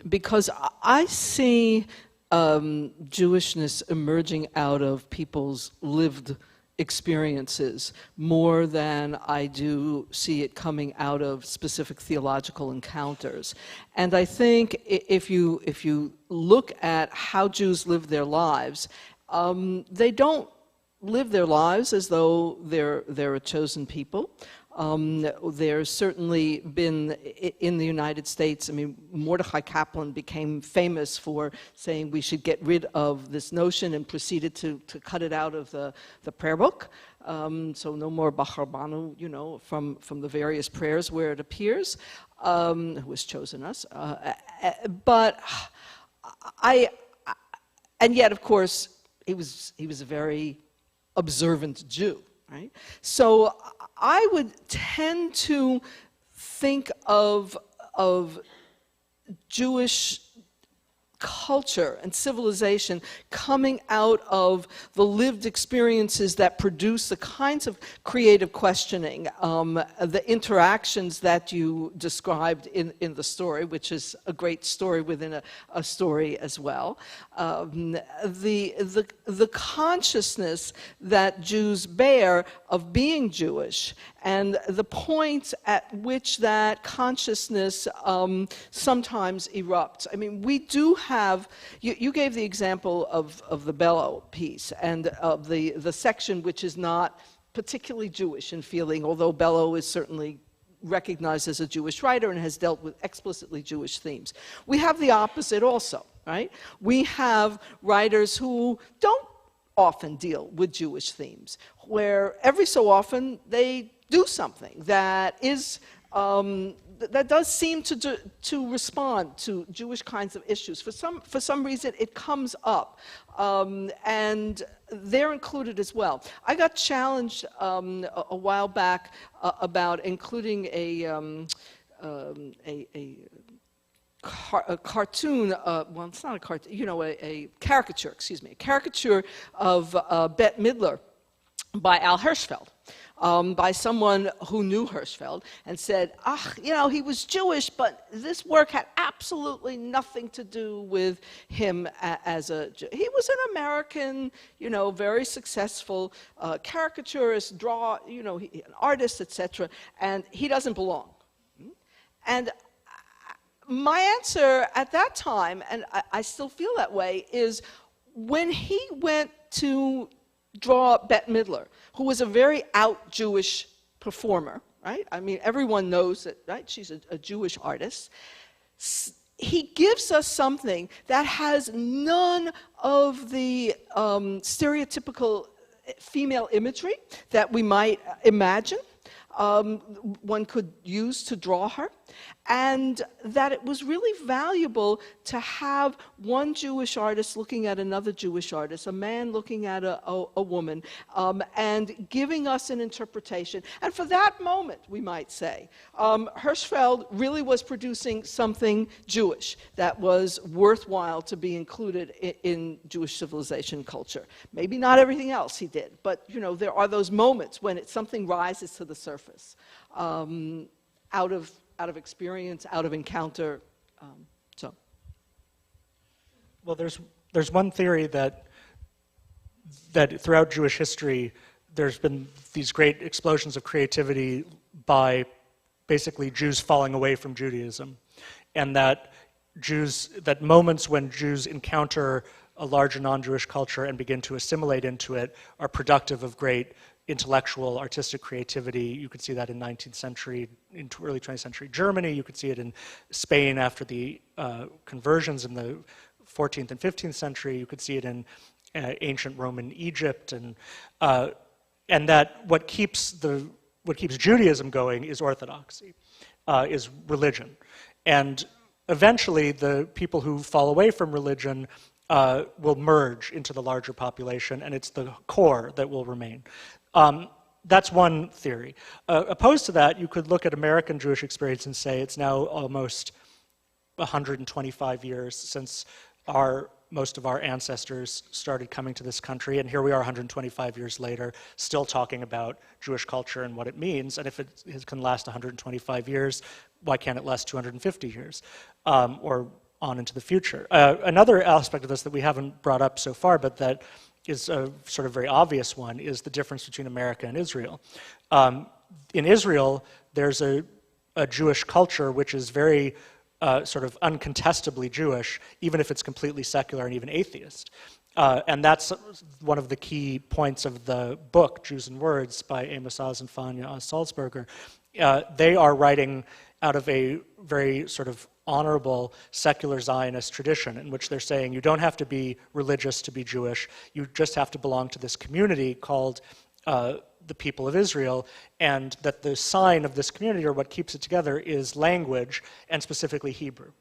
C: because I see Jewishness emerging out of people's lived experiences more than I do see it coming out of specific theological encounters. And I think if you look at how Jews live their lives, they don't live their lives as though they're a chosen people. There's certainly been, in the United States, I mean, Mordechai Kaplan became famous for saying we should get rid of this notion and proceeded to cut it out of the prayer book. So no more Bachar Banu, you know, from the various prayers where it appears, who has chosen us. But and yet, of course, he was a very observant Jew. Right? So I would tend to think of Jewish culture and civilization coming out of the lived experiences that produce the kinds of creative questioning, the interactions that you described in the story, which is a great story within a story as well, the consciousness that Jews bear of being Jewish, and the point at which that consciousness sometimes erupts. I mean, we do have, you gave the example of the Bellow piece and of the section which is not particularly Jewish in feeling, although Bellow is certainly recognized as a Jewish writer and has dealt with explicitly Jewish themes. We have the opposite also, right? We have writers who don't often deal with Jewish themes, where every so often they do something that is that does seem to respond to Jewish kinds of issues. For some reason, it comes up, and they're included as well. I got challenged a while back about including a cartoon, well, it's not a cartoon, you know, a caricature, excuse me, a caricature of Bette Midler by Al Hirschfeld. By someone who knew Hirschfeld and said, you know, he was Jewish, but this work had absolutely nothing to do with him as a Jew. He was an American, you know, very successful caricaturist, you know, an artist, etc., and he doesn't belong. And my answer at that time, and I still feel that way, is when he went to draw Bette Midler, who was a very out Jewish performer, right? I mean, everyone knows that, right? She's a Jewish artist. He gives us something that has none of the stereotypical female imagery that we might imagine. one could use to draw her, and that it was really valuable to have one Jewish artist looking at another Jewish artist, a man looking at a woman, and giving us an interpretation. And for that moment, we might say, Hirschfeld really was producing something Jewish that was worthwhile to be included in Jewish civilization culture. Maybe not everything else he did, but you know, there are those moments when something rises to the surface out of experience, out of encounter.
D: Well, there's one theory that throughout Jewish history, there's been these great explosions of creativity by basically Jews falling away from Judaism, and that moments when Jews encounter a larger non-Jewish culture and begin to assimilate into it are productive of great intellectual, artistic creativity. You could see that in 19th century, into early 20th century Germany. You could see it in Spain after the conversions in the 14th and 15th century. You could see it in ancient Roman Egypt, and that what keeps Judaism going is orthodoxy, is religion, and eventually the people who fall away from religion will merge into the larger population, and it's the core that will remain. That's one theory. Opposed to that, you could look at American Jewish experience and say it's now almost 125 years since most of our ancestors started coming to this country, and here we are 125 years later, still talking about Jewish culture and what it means. And if it can last 125 years, why can't it last 250 years, or on into the future? Another aspect of this that we haven't brought up so far, but that is a sort of very obvious one, is the difference between America and Israel. In Israel, there's a Jewish culture which is very sort of uncontestably Jewish, even if it's completely secular and even atheist. And that's one of the key points of the book, Jews and Words, by Amos, Oz, and Fania, Oz-Salzberger. They are writing out of a very sort of honorable secular Zionist tradition in which they're saying you don't have to be religious to be Jewish, you just have to belong to this community called the people of Israel, and that the sign of this community, or what keeps it together, is language, and specifically Hebrew.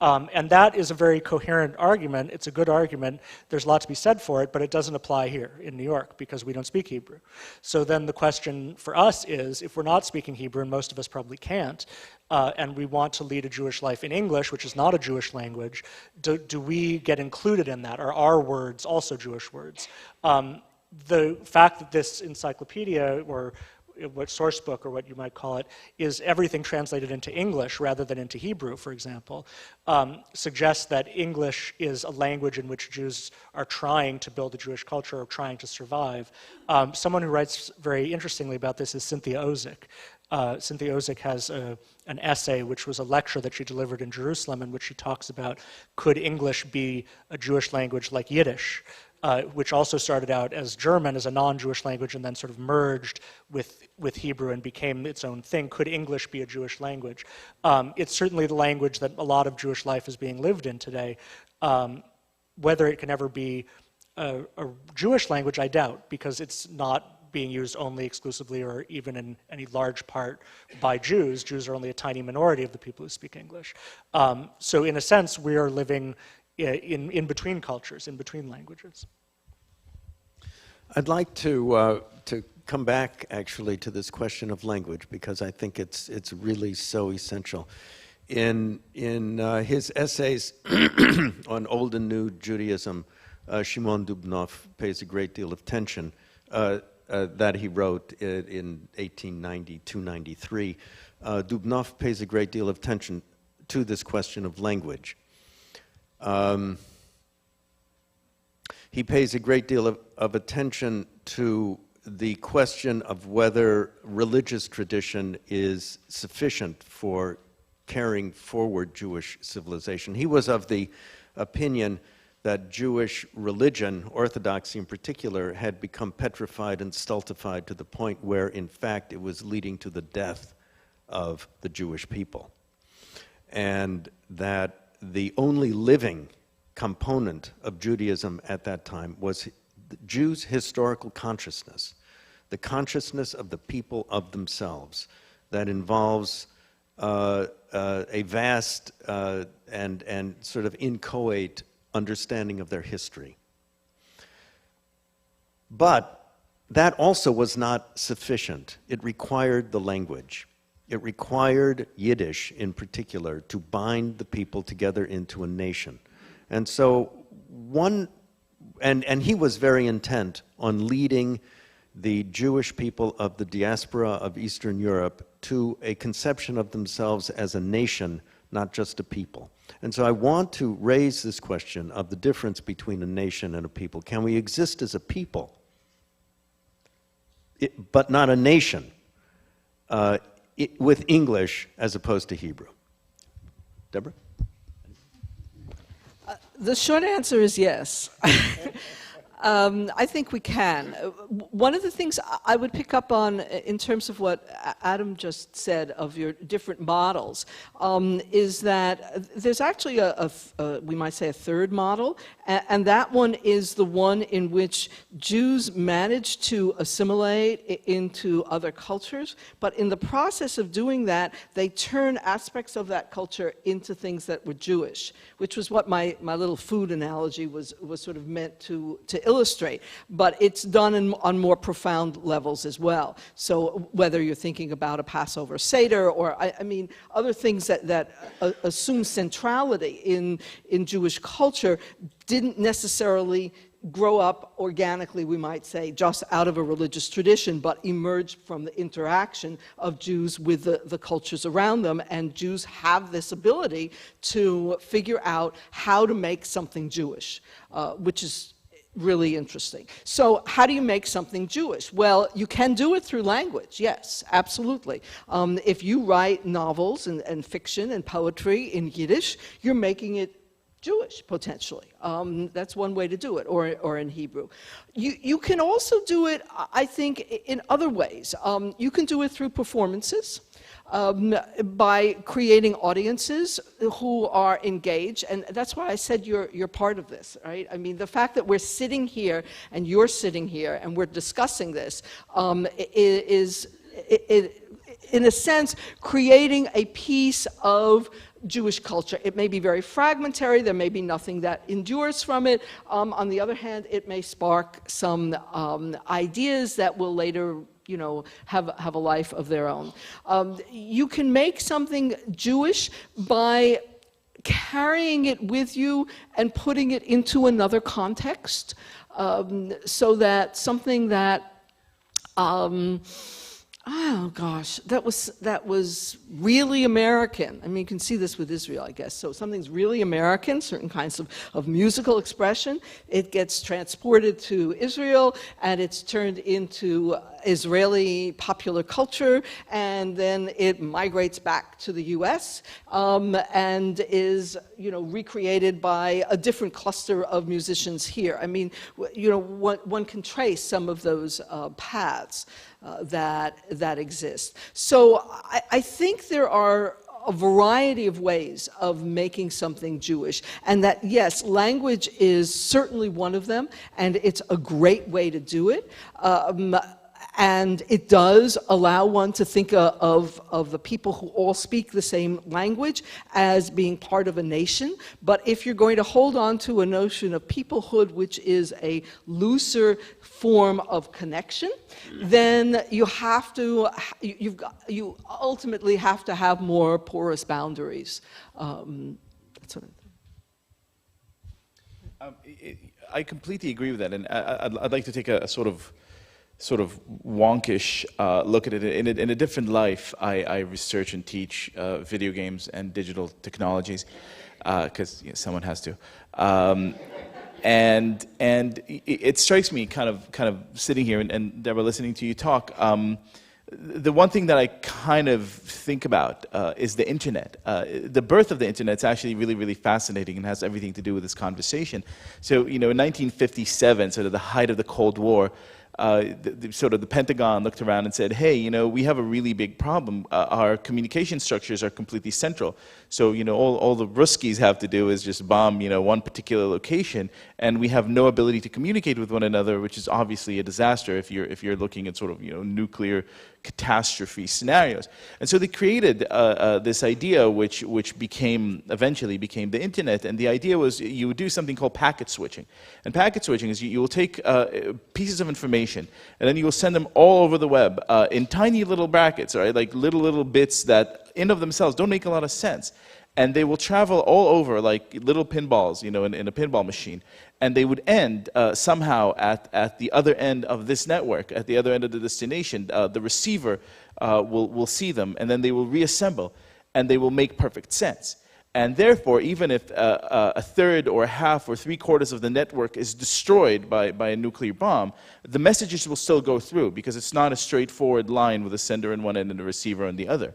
D: And that is a very coherent argument. It's a good argument. There's a lot to be said for it, but it doesn't apply here in New York because we don't speak Hebrew. So then the question for us is, if we're not speaking Hebrew, and most of us probably can't, and we want to lead a Jewish life in English, which is not a Jewish language, do we get included in that? Are our words also Jewish words? The fact that this encyclopedia, or what source book, or what you might call it, is everything translated into English rather than into Hebrew, for example, suggests that English is a language in which Jews are trying to build a Jewish culture or trying to survive. Someone who writes very interestingly about this is Cynthia Ozick. Cynthia Ozick has an essay, which was a lecture that she delivered in Jerusalem, in which she talks about, could English be a Jewish language like Yiddish? Which also started out as German, as a non-Jewish language, and then sort of merged with Hebrew and became its own thing. Could English be a Jewish language? It's certainly the language that a lot of Jewish life is being lived in today. Whether it can ever be a Jewish language, I doubt, because it's not being used only exclusively or even in any large part by Jews. Jews are only a tiny minority of the people who speak English. So in a sense, we are living in between cultures, in between languages.
A: I'd like to come back actually to this question of language, because I think it's really so essential. In his essays on Old and New Judaism, Shimon Dubnow pays a great deal of attention that he wrote in 1892-93. Dubnow pays a great deal of attention to this question of language. He pays a great deal of attention to the question of whether religious tradition is sufficient for carrying forward Jewish civilization. He was of the opinion that Jewish religion, orthodoxy in particular, had become petrified and stultified to the point where, in fact, it was leading to the death of the Jewish people. And that the only living component of Judaism at that time was the Jews' historical consciousness, the consciousness of the people of themselves, that involves a vast and sort of inchoate understanding of their history. But that also was not sufficient. It required the language. It required Yiddish in particular to bind the people together into a nation. And so and he was very intent on leading the Jewish people of the diaspora of Eastern Europe to a conception of themselves as a nation, not just a people. And so I want to raise this question of the difference between a nation and a people. Can we exist as a people, but not a nation, with English as opposed to Hebrew? Deborah?
C: The short answer is yes. I think we can. One of the things I would pick up on in terms of what Adam just said of your different models is that there's actually we might say a third model, and that one is the one in which Jews manage to assimilate into other cultures, but in the process of doing that, they turn aspects of that culture into things that were Jewish, which was what my little food analogy was sort of meant to illustrate, but it's done on more profound levels as well. So whether you're thinking about a Passover Seder or, I mean, other things that assume centrality in Jewish culture didn't necessarily grow up organically, we might say, just out of a religious tradition, but emerged from the interaction of Jews with the cultures around them, and Jews have this ability to figure out how to make something Jewish, which is really interesting. So how do you make something Jewish? Well, you can do it through language, yes, absolutely. If you write novels and fiction and poetry in Yiddish, you're making it Jewish, potentially. That's one way to do it, or in Hebrew. You can also do it, I think, in other ways. You can do it through performances. By creating audiences who are engaged, and that's why I said you're part of this, right? I mean, the fact that we're sitting here and you're sitting here and we're discussing this is in a sense, creating a piece of Jewish culture. It may be very fragmentary, there may be nothing that endures from it. On the other hand, it may spark some ideas that will later have a life of their own. You can make something Jewish by carrying it with you and putting it into another context, so that something that oh gosh, that was really American. I mean, you can see this with Israel, I guess. So something's really American, certain kinds of musical expression. It gets transported to Israel, and it's turned into Israeli popular culture, and then it migrates back to the U.S. And is, recreated by a different cluster of musicians here. I mean, one can trace some of those paths that exist. So I think there are a variety of ways of making something Jewish, and that, yes, language is certainly one of them, and it's a great way to do it. And it does allow one to think of the people who all speak the same language as being part of a nation. But if you're going to hold on to a notion of peoplehood, which is a looser form of connection, then you have to, you ultimately have to have more porous boundaries. That's what
E: I completely agree with that, and I'd like to take a sort of wonkish look at it. In a different life, I research and teach video games and digital technologies, because someone has to. And it strikes me, kind of sitting here and Deborah, listening to you talk. The one thing that I kind of think about is the internet. The birth of the internet is actually really, really fascinating and has everything to do with this conversation. So, in 1957, sort of the height of the Cold War, sort of the Pentagon looked around and said, hey, we have a really big problem. Our communication structures are completely central. So, all the Ruskies have to do is just bomb, one particular location, and we have no ability to communicate with one another, which is obviously a disaster if you're looking at sort of, nuclear catastrophe scenarios. And so they created this idea which eventually became the internet, and the idea was you would do something called packet switching. And packet switching is you will take pieces of information and then you will send them all over the web in tiny little brackets, right? Like little bits that in of themselves don't make a lot of sense. And they will travel all over like little pinballs, in a pinball machine. And they would end somehow at the other end of this network, at the other end of the destination. The receiver will see them, and then they will reassemble, and they will make perfect sense. And therefore, even if a third or half or three-quarters of the network is destroyed by a nuclear bomb, the messages will still go through because it's not a straightforward line with a sender on one end and a receiver on the other.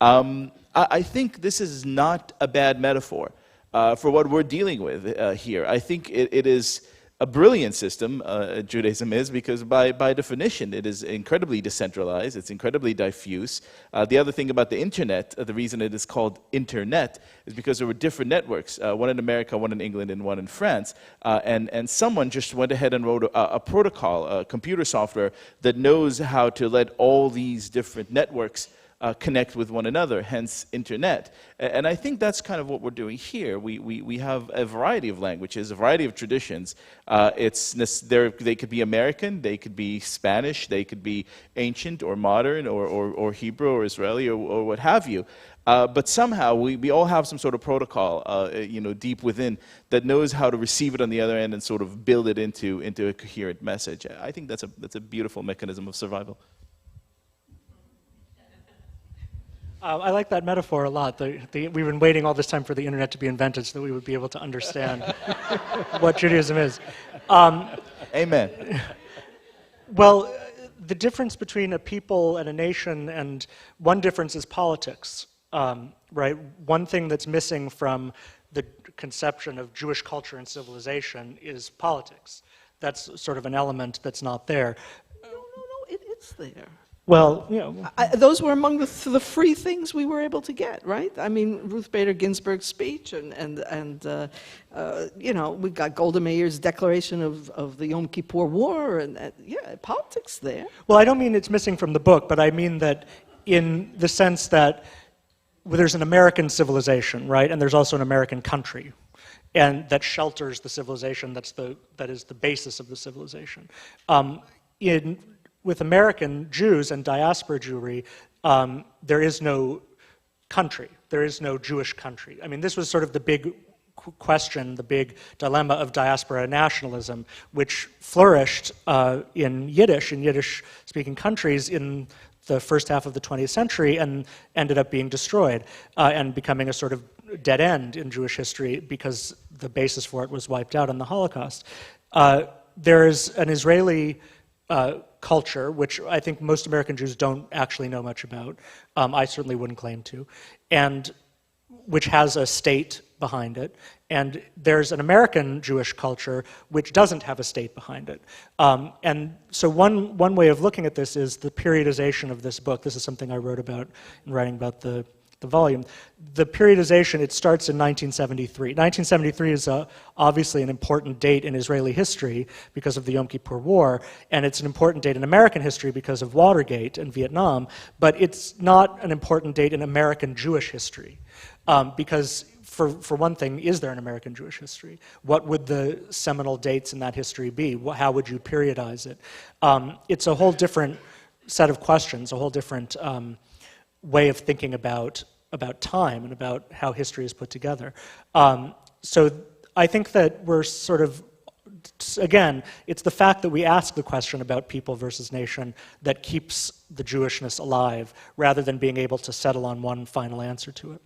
E: I think this is not a bad metaphor for what we're dealing with here. I think it is a brilliant system, Judaism is, because by definition it is incredibly decentralized, it's incredibly diffuse. The other thing about the internet, the reason it is called internet, is because there were different networks, one in America, one in England, and one in France, and someone just went ahead and wrote a protocol, a computer software that knows how to let all these different networks connect with one another, hence internet. And I think that's kind of what we're doing here. We have a variety of languages, a variety of traditions. They could be American, they could be Spanish, they could be ancient or modern or Hebrew or Israeli or what have you. But somehow we all have some sort of protocol, deep within that knows how to receive it on the other end and sort of build it into a coherent message. I think that's a beautiful mechanism of survival.
D: I like that metaphor a lot. We've been waiting all this time for the internet to be invented so that we would be able to understand what Judaism is.
E: Amen.
D: Well, the difference between a people and a nation, and one difference is politics, right? One thing that's missing from the conception of Jewish culture and civilization is politics. That's sort of an element that's not there.
C: No, it's there.
D: Well,
C: those were among the free things we were able to get, right? I mean, Ruth Bader Ginsburg's speech, and we got Golda Meir's declaration of the Yom Kippur War, and politics there.
D: Well, I don't mean it's missing from the book, but I mean that in the sense that there's an American civilization, right, and there's also an American country, and that shelters the civilization that is the basis of the civilization. With American Jews and diaspora Jewry, there is no country. There is no Jewish country. I mean, this was sort of the big question, the big dilemma of diaspora nationalism, which flourished in Yiddish-speaking countries in the first half of the 20th century and ended up being destroyed and becoming a sort of dead end in Jewish history because the basis for it was wiped out in the Holocaust. There's an Israeli culture, which I think most American Jews don't actually know much about. I certainly wouldn't claim to, and which has a state behind it. And there's an American Jewish culture which doesn't have a state behind it. And so one way of looking at this is the periodization of this book. This is something I wrote about in writing about the volume. The periodization, it starts in 1973. 1973 is obviously an important date in Israeli history because of the Yom Kippur War, and it's an important date in American history because of Watergate and Vietnam, but it's not an important date in American Jewish history because, for one thing, is there an American Jewish history? What would the seminal dates in that history be? How would you periodize it? It's a whole different set of questions, a whole different way of thinking about time and about how history is put together. So I think that we're sort of, again, it's the fact that we ask the question about people versus nation that keeps the Jewishness alive, rather than being able to settle on one final answer to it.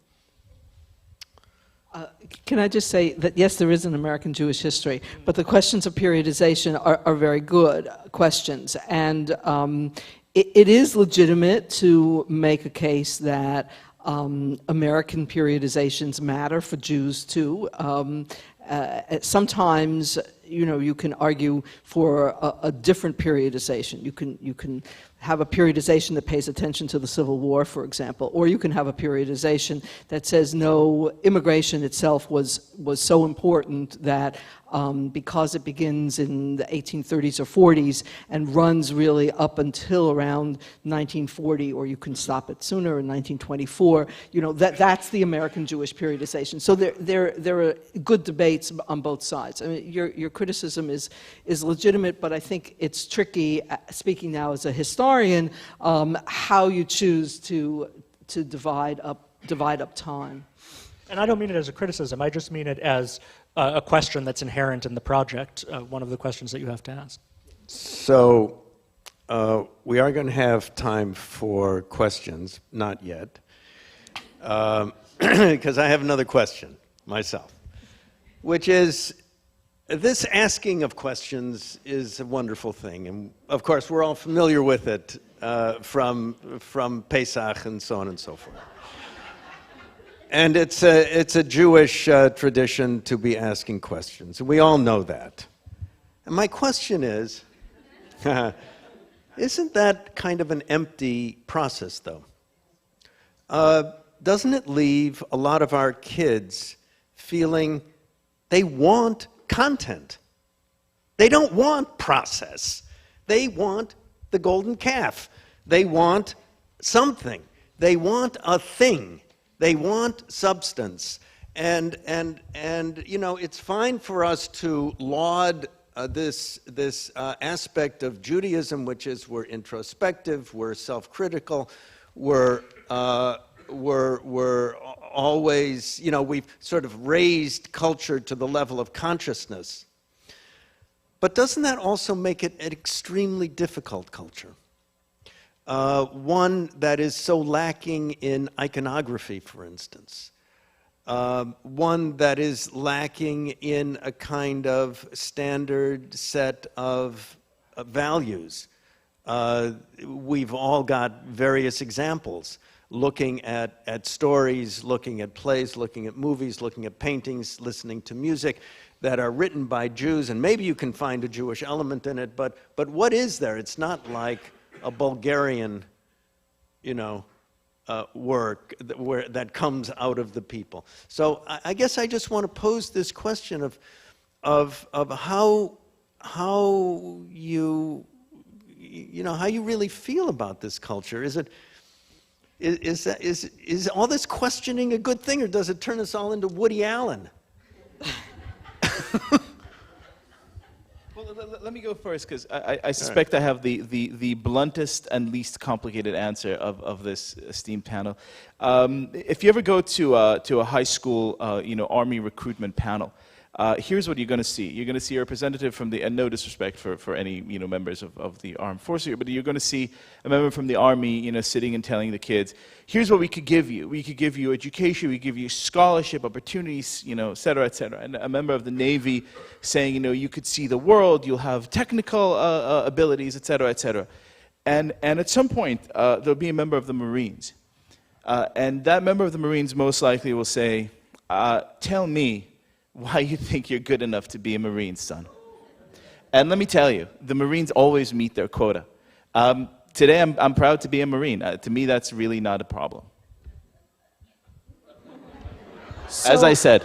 C: Can I just say that, yes, there is an American Jewish history, but the questions of periodization are very good questions. And it is legitimate to make a case that American periodizations matter for Jews too. Sometimes you can argue for a different periodization. You can have a periodization that pays attention to the Civil War, for example, or you can have a periodization that says no, immigration itself was so important that because it begins in the 1830s or 40s and runs really up until around 1940, or you can stop it sooner in 1924, that's the American Jewish periodization. So there are good debates on both sides. I mean, your criticism is legitimate, but I think it's tricky, speaking now as a historian, how you choose to divide up time.
D: And I don't mean it as a criticism, I just mean it as a question that's inherent in the project, one of the questions that you have to ask.
A: So we are going to have time for questions, not yet, because I have another question myself, which is, this asking of questions is a wonderful thing, and of course we're all familiar with it from Pesach and so on and so forth. And it's a Jewish tradition to be asking questions. We all know that. And my question is, isn't that kind of an empty process, though? Doesn't it leave a lot of our kids feeling they want content? They don't want process. They want the golden calf. They want something. They want a thing. They want substance, and it's fine for us to laud this aspect of Judaism, which is we're introspective, we're self-critical, we're always, we've sort of raised culture to the level of consciousness. But doesn't that also make it an extremely difficult culture? One that is so lacking in iconography, for instance. One that is lacking in a kind of standard set of values. We've all got various examples, looking at stories, looking at plays, looking at movies, looking at paintings, listening to music that are written by Jews, and maybe you can find a Jewish element in it, but what is there? It's not like a Bulgarian, work that comes out of the people. So I guess I just want to pose this question of how you really feel about this culture. Is all this questioning a good thing, or does it turn us all into Woody Allen?
E: Let me go first, because I suspect I have the bluntest and least complicated answer of this esteemed panel. If you ever go to a high school, Army recruitment panel, here's what you're going to see. You're going to see a representative from and no disrespect for any members of the armed forces here, but you're going to see a member from the Army, sitting and telling the kids, here's what we could give you. We could give you education, we give you scholarship opportunities, et cetera, et cetera. And a member of the Navy saying, you could see the world, you'll have technical abilities, et cetera, et cetera. And at some point, there'll be a member of the Marines. And that member of the Marines most likely will say, tell me why you think you're good enough to be a Marine, son. And let me tell you, the Marines always meet their quota. Today, I'm proud to be a Marine. To me, that's really not a problem. As I said.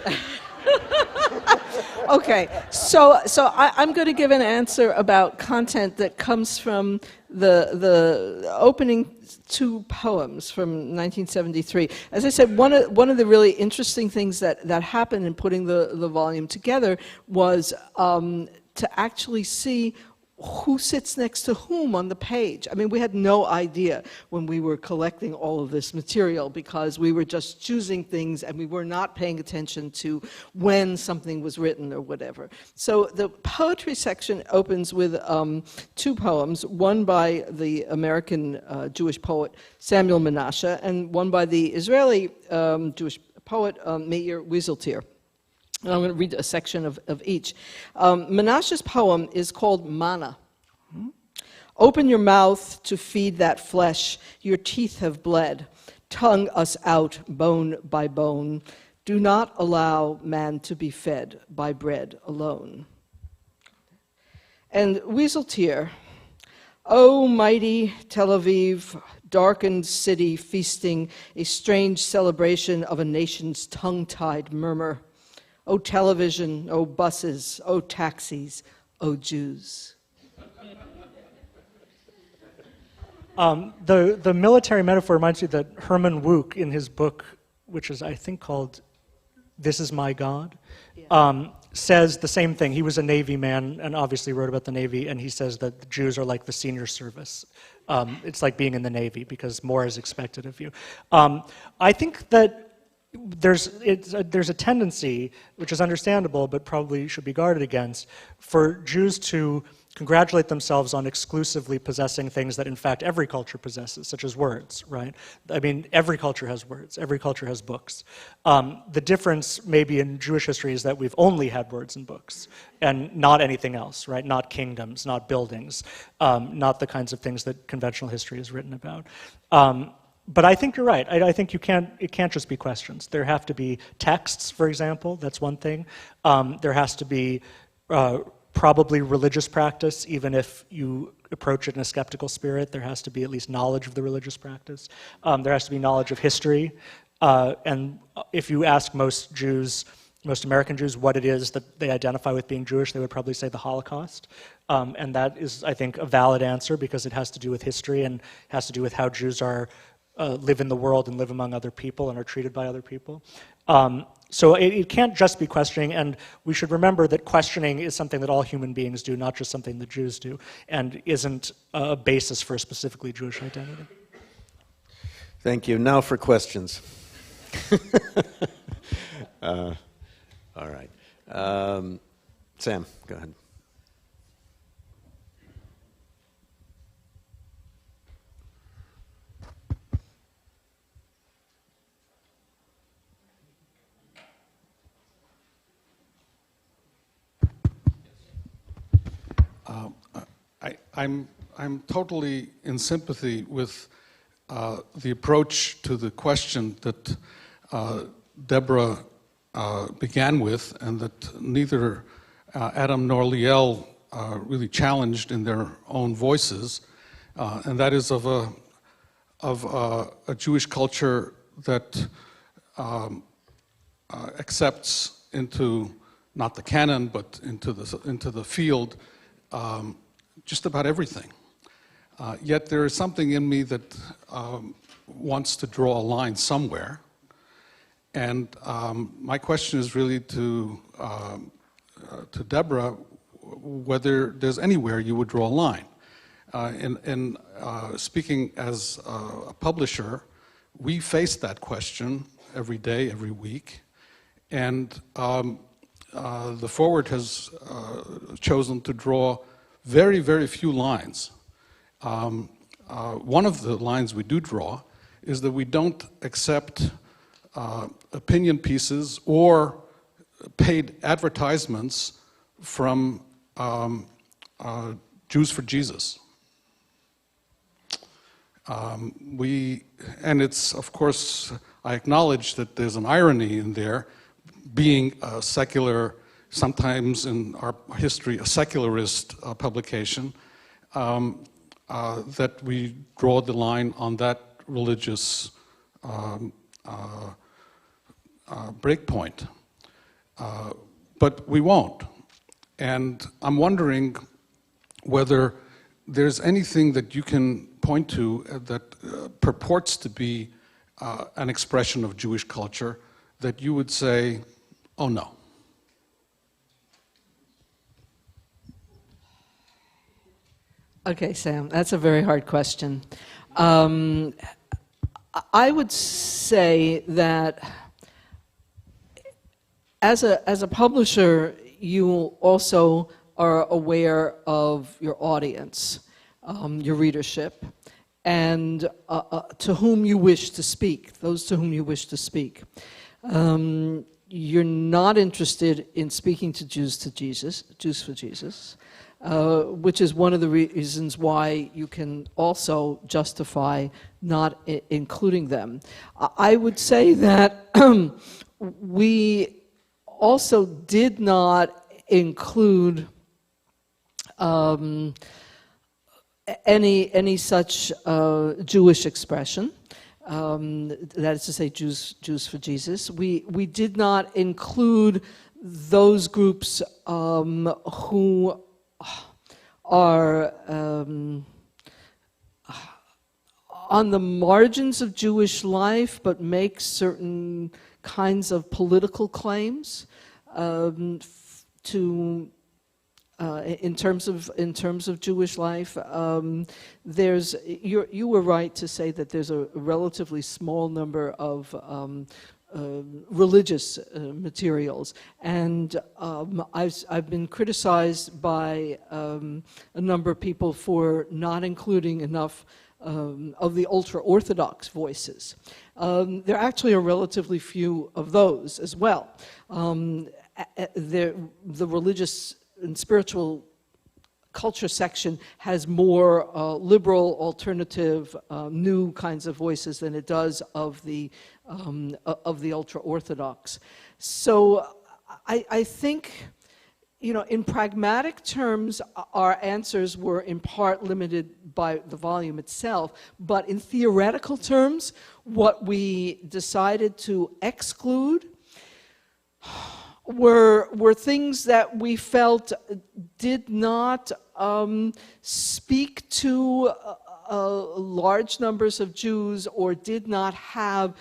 C: Okay, so I'm going to give an answer about content that comes from the opening two poems from 1973. As I said, one of the really interesting things that happened in putting the volume together was to actually see who sits next to whom on the page. I mean, we had no idea when we were collecting all of this material, because we were just choosing things and we were not paying attention to when something was written or whatever. So the poetry section opens with two poems, one by the American Jewish poet Samuel Menashe and one by the Israeli Jewish poet Meir Wieseltier. And I'm going to read a section of each. Menashe's poem is called Manna. Open your mouth to feed that flesh. Your teeth have bled. Tongue us out bone by bone. Do not allow man to be fed by bread alone. And Wieseltier, O mighty Tel Aviv, darkened city feasting, a strange celebration of a nation's tongue-tied murmur. O television, O buses, O taxis, O Jews.
D: The military metaphor reminds me that Herman Wouk, in his book, which is I think called This Is My God, says the same thing. He was a Navy man and obviously wrote about the Navy, and he says that the Jews are like the senior service. It's like being in the Navy because more is expected of you. I think that there's a tendency, which is understandable but probably should be guarded against, for Jews to congratulate themselves on exclusively possessing things that in fact every culture possesses, such as words, right? I mean, every culture has words, every culture has books. The difference maybe in Jewish history is that we've only had words and books and not anything else, right? Not kingdoms, not buildings, not the kinds of things that conventional history is written about. But I think you're right. I think it can't just be questions. There have to be texts, for example, that's one thing. There has to be probably religious practice, even if you approach it in a skeptical spirit. There has to be at least knowledge of the religious practice. There has to be knowledge of history. And if you ask most Jews, most American Jews, what it is that they identify with being Jewish, they would probably say the Holocaust. And that is, I think, a valid answer because it has to do with history and has to do with how Jews are live in the world and live among other people and are treated by other people. So it can't just be questioning, and we should remember that questioning is something that all human beings do, not just something that Jews do, and isn't a basis for a specifically Jewish identity.
A: Thank you. Now for questions. All right. Sam, go ahead.
F: I'm totally in sympathy with the approach to the question that Deborah began with, and that neither Adam nor Liel really challenged in their own voices, and that is of a Jewish culture that accepts into not the canon but into the field just about everything. Yet there is something in me that wants to draw a line somewhere. And my question is really to Deborah, whether there's anywhere you would draw a line. In speaking as a publisher, we face that question every day, every week. And the Forward has chosen to draw very, very few lines. One of the lines we do draw is that we don't accept opinion pieces or paid advertisements from Jews for Jesus. And it's, of course, I acknowledge that there's an irony in there, being a secular, sometimes in our history, a secularist publication, that we draw the line on that religious breakpoint. But we won't. And I'm wondering whether there's anything that you can point to that purports to be an expression of Jewish culture that you would say, oh no.
C: Okay, Sam, that's a very hard question. I would say that as a publisher, you also are aware of your audience, your readership, and to whom you wish to speak, those to whom you wish to speak. You're not interested in speaking to Jews for Jesus, which is one of the reasons why you can also justify not including them. I would say that we also did not include any such Jewish expression. That is to say, Jews for Jesus. We did not include those groups who are on the margins of Jewish life, but make certain kinds of political claims in terms of Jewish life. You were right to say that there's a relatively small number of religious materials, and I've been criticized by a number of people for not including enough of the ultra-Orthodox voices. There actually are relatively few of those as well. The religious and spiritual culture section has more liberal, alternative, new kinds of voices than it does of the ultra-Orthodox. So I think, in pragmatic terms, our answers were in part limited by the volume itself, but in theoretical terms, what we decided to exclude were things that we felt did not speak to large numbers of Jews, or did not have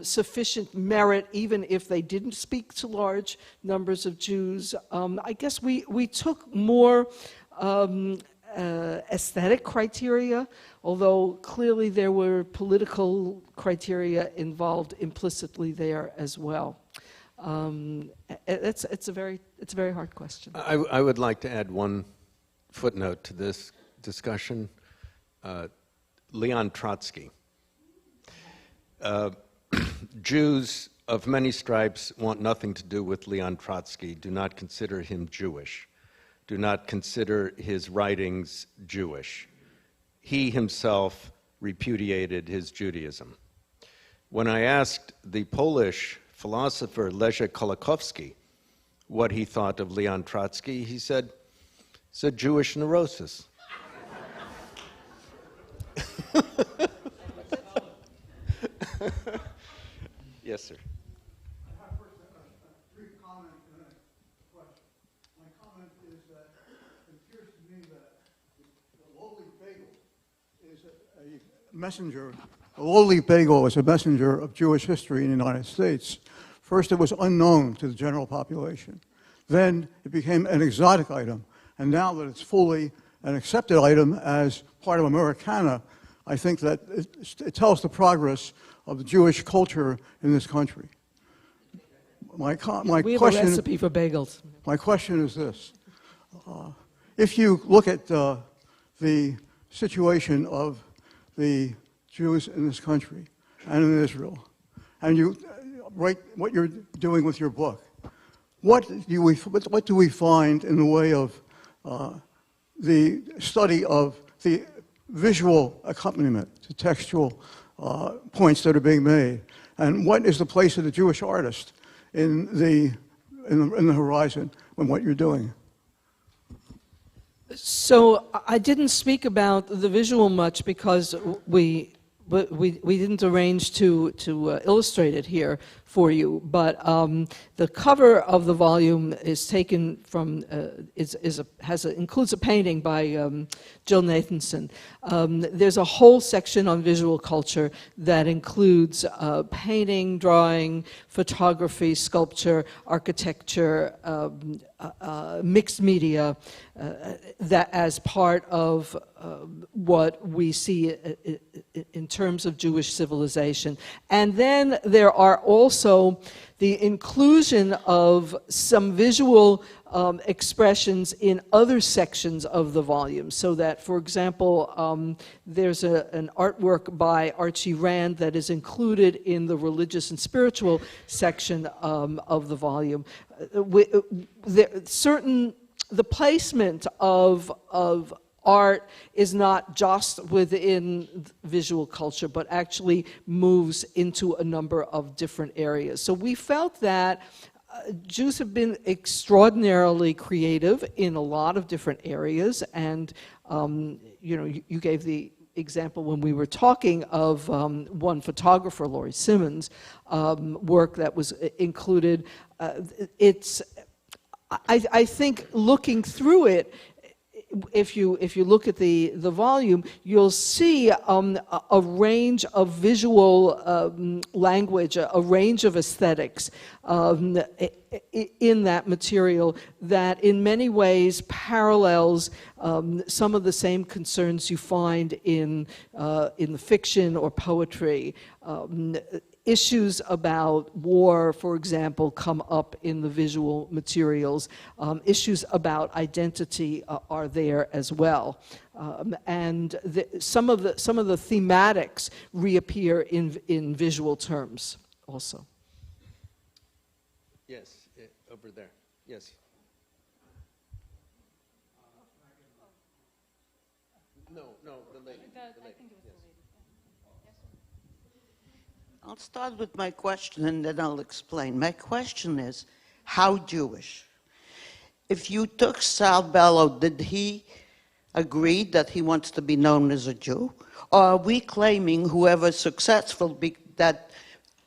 C: sufficient merit, even if they didn't speak to large numbers of Jews. I guess we took more aesthetic criteria, although clearly there were political criteria involved implicitly there as well. It's a very hard question.
A: I would like to add one footnote to this discussion. Leon Trotsky. Jews of many stripes want nothing to do with Leon Trotsky, do not consider him Jewish, do not consider his writings Jewish. He himself repudiated his Judaism. When I asked the Polish philosopher Leszek Kolakowski what he thought of Leon Trotsky, he said, it's a Jewish neurosis. Yes, sir.
G: I have first a brief comment and then a question. My comment is that it appears to me that the lowly bagel is a messenger. The lowly bagel is a messenger of Jewish history in the United States. First, it was unknown to the general population. Then it became an exotic item. And now that it's fully an accepted item as part of Americana, I think that it tells the progress of the Jewish culture in this country.
C: We have a recipe for bagels.
G: My question is this. If you look at the situation of the Jews in this country and in Israel, and you write what you're doing with your book, what do we find in the way of the study of the visual accompaniment to textual points that are being made, and what is the place of the Jewish artist in the horizon when what you're doing?
C: So I didn't speak about the visual much because we didn't arrange to illustrate it here for you, but the cover of the volume is taken from includes a painting by Jill Nathanson. There's a whole section on visual culture that includes painting, drawing, photography, sculpture, architecture, mixed media, that as part of what we see in terms of Jewish civilization. And then there are also the inclusion of some visual expressions in other sections of the volume, so that, for example, there's an artwork by Archie Rand that is included in the religious and spiritual section of the volume. The placement of art is not just within visual culture, but actually moves into a number of different areas. So we felt that Jews have been extraordinarily creative in a lot of different areas, and you gave the example when we were talking of one photographer, Laurie Simmons, work that was included. I think looking through it, if you look at the volume, you'll see a range of visual language, a range of aesthetics in that material that in many ways parallels some of the same concerns you find in the fiction or poetry. Issues about war, for example, come up in the visual materials. Issues about identity are there as well, and some of the thematics reappear in visual terms also.
A: Yes, over there. Yes. No, the lady.
H: I'll start with my question and then I'll explain. My question is, how Jewish? If you took Sal Bellow, did he agree that he wants to be known as a Jew? Or are we claiming whoever's successful that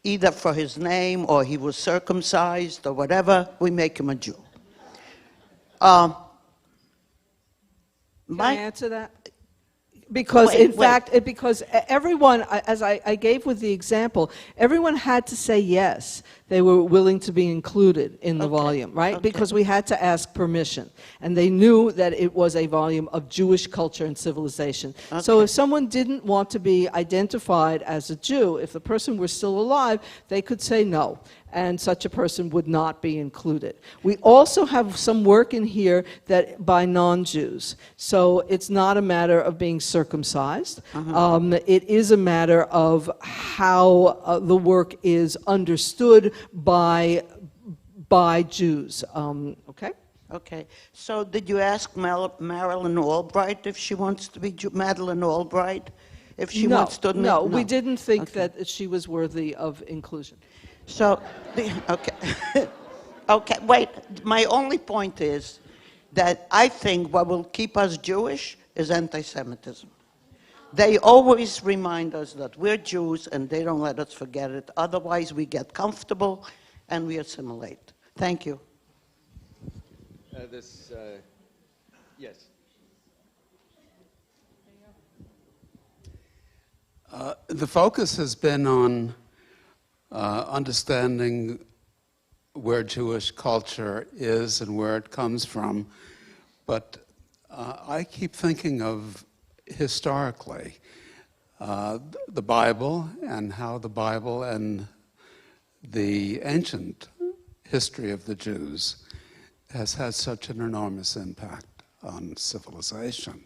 H: either for his name or he was circumcised or whatever, we make him a Jew?
C: Can I answer that? Because because everyone, as I gave with the example, everyone had to say yes. They were willing to be included in the volume, right?
H: Okay.
C: Because we had to ask permission. And they knew that it was a volume of Jewish culture and civilization.
H: Okay.
C: So if someone didn't want to be identified as a Jew, if the person were still alive, they could say no. And such a person would not be included. We also have some work in here that by non-Jews. So it's not a matter of being circumcised. It is a matter of how the work is understood by Jews. Okay?
H: Okay. So did you ask Marilyn Albright if she wants to be Madeleine Albright? If she wants to admit?
C: No, we didn't think that she was worthy of inclusion.
H: So, okay. Okay, wait. My only point is that I think what will keep us Jewish is anti-Semitism. They always remind us that we're Jews and they don't let us forget it. Otherwise, we get comfortable and we assimilate. Thank you.
A: Yes.
F: The focus has been on understanding where Jewish culture is and where it comes from, but I keep thinking of historically the Bible and how the Bible and the ancient history of the Jews has had such an enormous impact on civilization,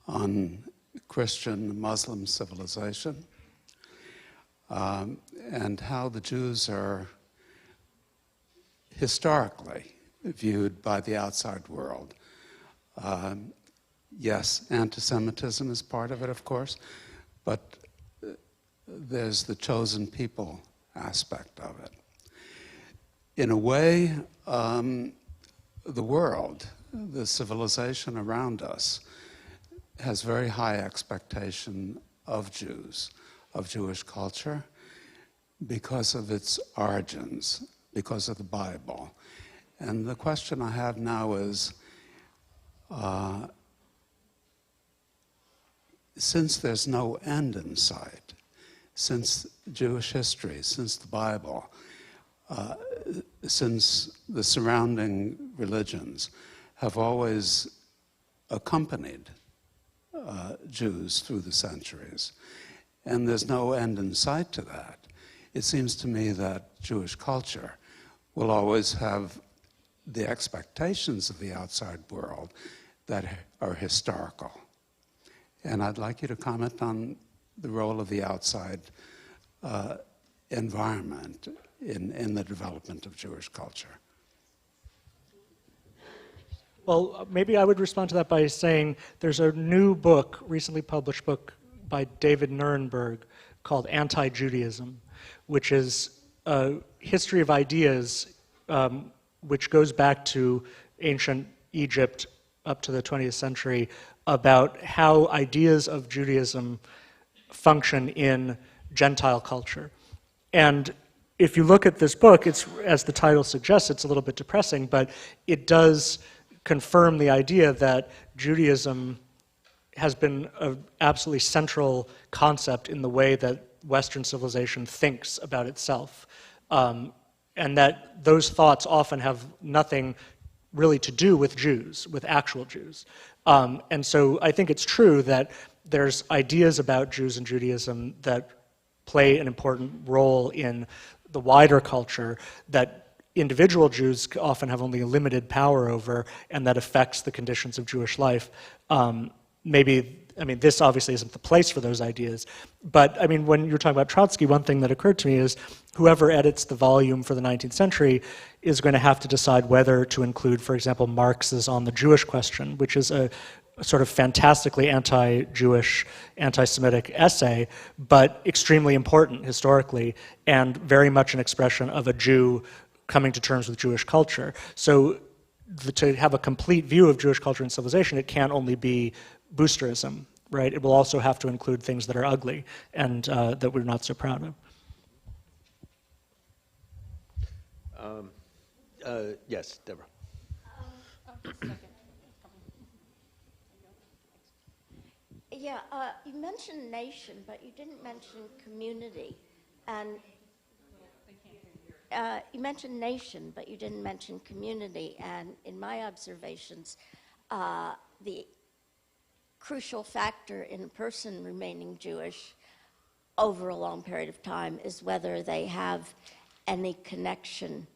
F: on Christian, Muslim civilization. And how the Jews are historically viewed by the outside world. Yes, anti-Semitism is part of it, of course, but there's the chosen people aspect of it. In a way, the world, the civilization around us, has very high expectation of Jews, of Jewish culture, because of its origins, because of the Bible. And the question I have now is, since there's no end in sight, since Jewish history, since the Bible, since the surrounding religions have always accompanied Jews through the centuries, and there's no end in sight to that, it seems to me that Jewish culture will always have the expectations of the outside world that are historical. And I'd like you to comment on the role of the outside environment in the development of Jewish culture.
D: Well, maybe I would respond to that by saying there's a new book, recently published book by David Nuremberg called Anti-Judaism, which is a history of ideas which goes back to ancient Egypt up to the 20th century, about how ideas of Judaism function in Gentile culture. And if you look at this book, it's, as the title suggests, it's a little bit depressing, but it does confirm the idea that Judaism has been an absolutely central concept in the way that Western civilization thinks about itself. And that those thoughts often have nothing really to do with Jews, with actual Jews. And so I think it's true that there's ideas about Jews and Judaism that play an important role in the wider culture that individual Jews often have only a limited power over, and that affects the conditions of Jewish life. This obviously isn't the place for those ideas, but I mean, when you're talking about Trotsky, one thing that occurred to me is whoever edits the volume for the 19th century is going to have to decide whether to include, for example, Marx's On the Jewish Question, which is a sort of fantastically anti-Jewish, anti-Semitic essay, but extremely important historically, and very much an expression of a Jew coming to terms with Jewish culture. So to have a complete view of Jewish culture and civilization, it can't only be boosterism, right? It will also have to include things that are ugly and that we're not so proud of.
A: Yes, Deborah.
I: Yeah, you mentioned nation, but you didn't mention community. And you mentioned nation, but you didn't mention community. And in my observations, the crucial factor in a person remaining Jewish over a long period of time is whether they have any connection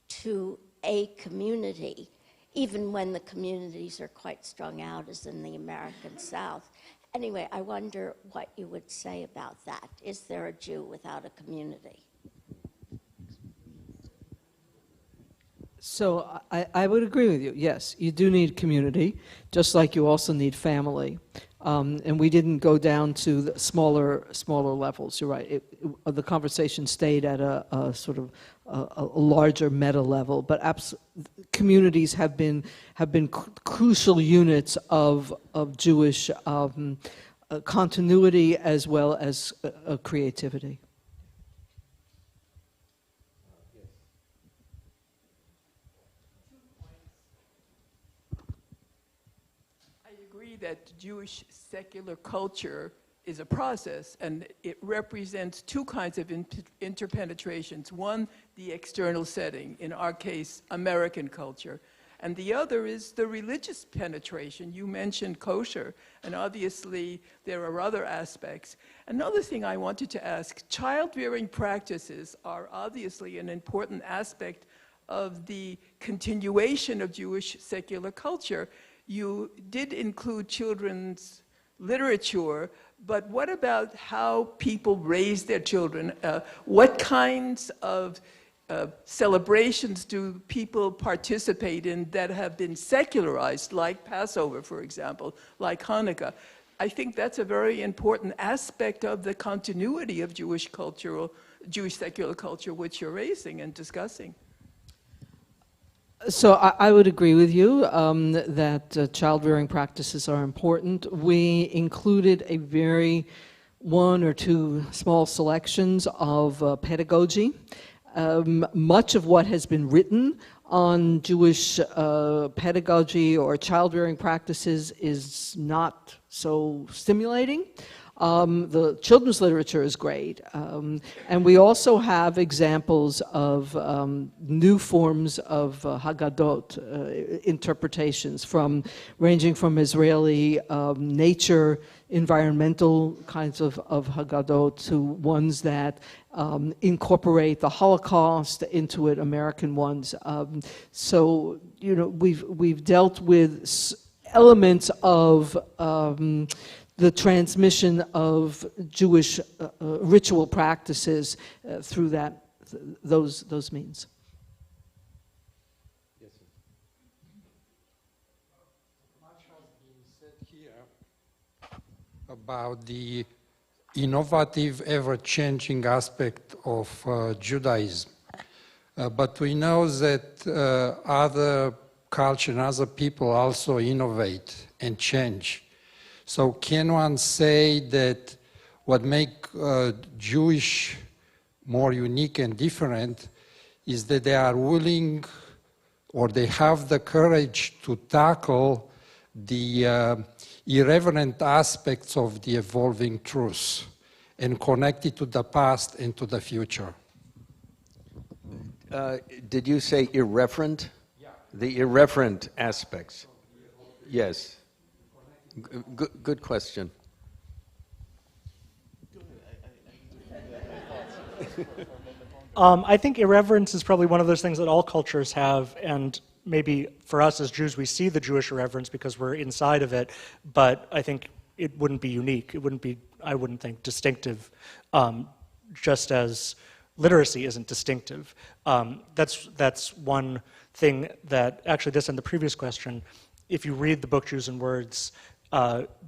I: to a community, even when the communities are quite strung out, as in the American South. Anyway, I wonder what you would say about that. Is there a Jew without a community?
C: So I would agree with you. Yes, you do need community, just like you also need family. And we didn't go down to the smaller levels. You're right. The conversation stayed at a sort of a larger meta level. But communities have been crucial units of Jewish continuity as well as creativity.
J: That Jewish secular culture is a process, and it represents two kinds of interpenetrations. One, the external setting, in our case, American culture, and the other is the religious penetration. You mentioned kosher, and obviously there are other aspects. Another thing I wanted to ask, child-rearing practices are obviously an important aspect of the continuation of Jewish secular culture. You did include children's literature, but what about how people raise their children? What kinds of celebrations do people participate in that have been secularized, like Passover, for example, like Hanukkah? I think that's a very important aspect of the continuity of Jewish secular culture, which you're raising and discussing.
C: So I would agree with you that child-rearing practices are important. We included one or two small selections of pedagogy. Much of what has been written on Jewish pedagogy or child-rearing practices is not so stimulating. The children's literature is great. And we also have examples of new forms of Haggadot interpretations, ranging from Israeli nature, environmental kinds of Haggadot, to ones that incorporate the Holocaust into it, American ones. So, we've dealt with elements of the transmission of Jewish ritual practices through those means.
F: Yes, sir. Much has been said here about the innovative, ever-changing aspect of Judaism.
K: but we know that other culture and other people also innovate and change. So can one say that what makes Jewish more unique and different is that they are willing, or they have the courage to tackle the irreverent aspects of the evolving truth and connect it to the past and to the future?
A: Did you say irreverent? Yeah. The irreverent aspects. Yes. Good question.
D: I think irreverence is probably one of those things that all cultures have, and maybe for us as Jews, we see the Jewish irreverence because we're inside of it, but I think it wouldn't be unique. It wouldn't be, I wouldn't think, distinctive, just as literacy isn't distinctive. That's one thing that, actually this and the previous question, if you read the book Jews and Words,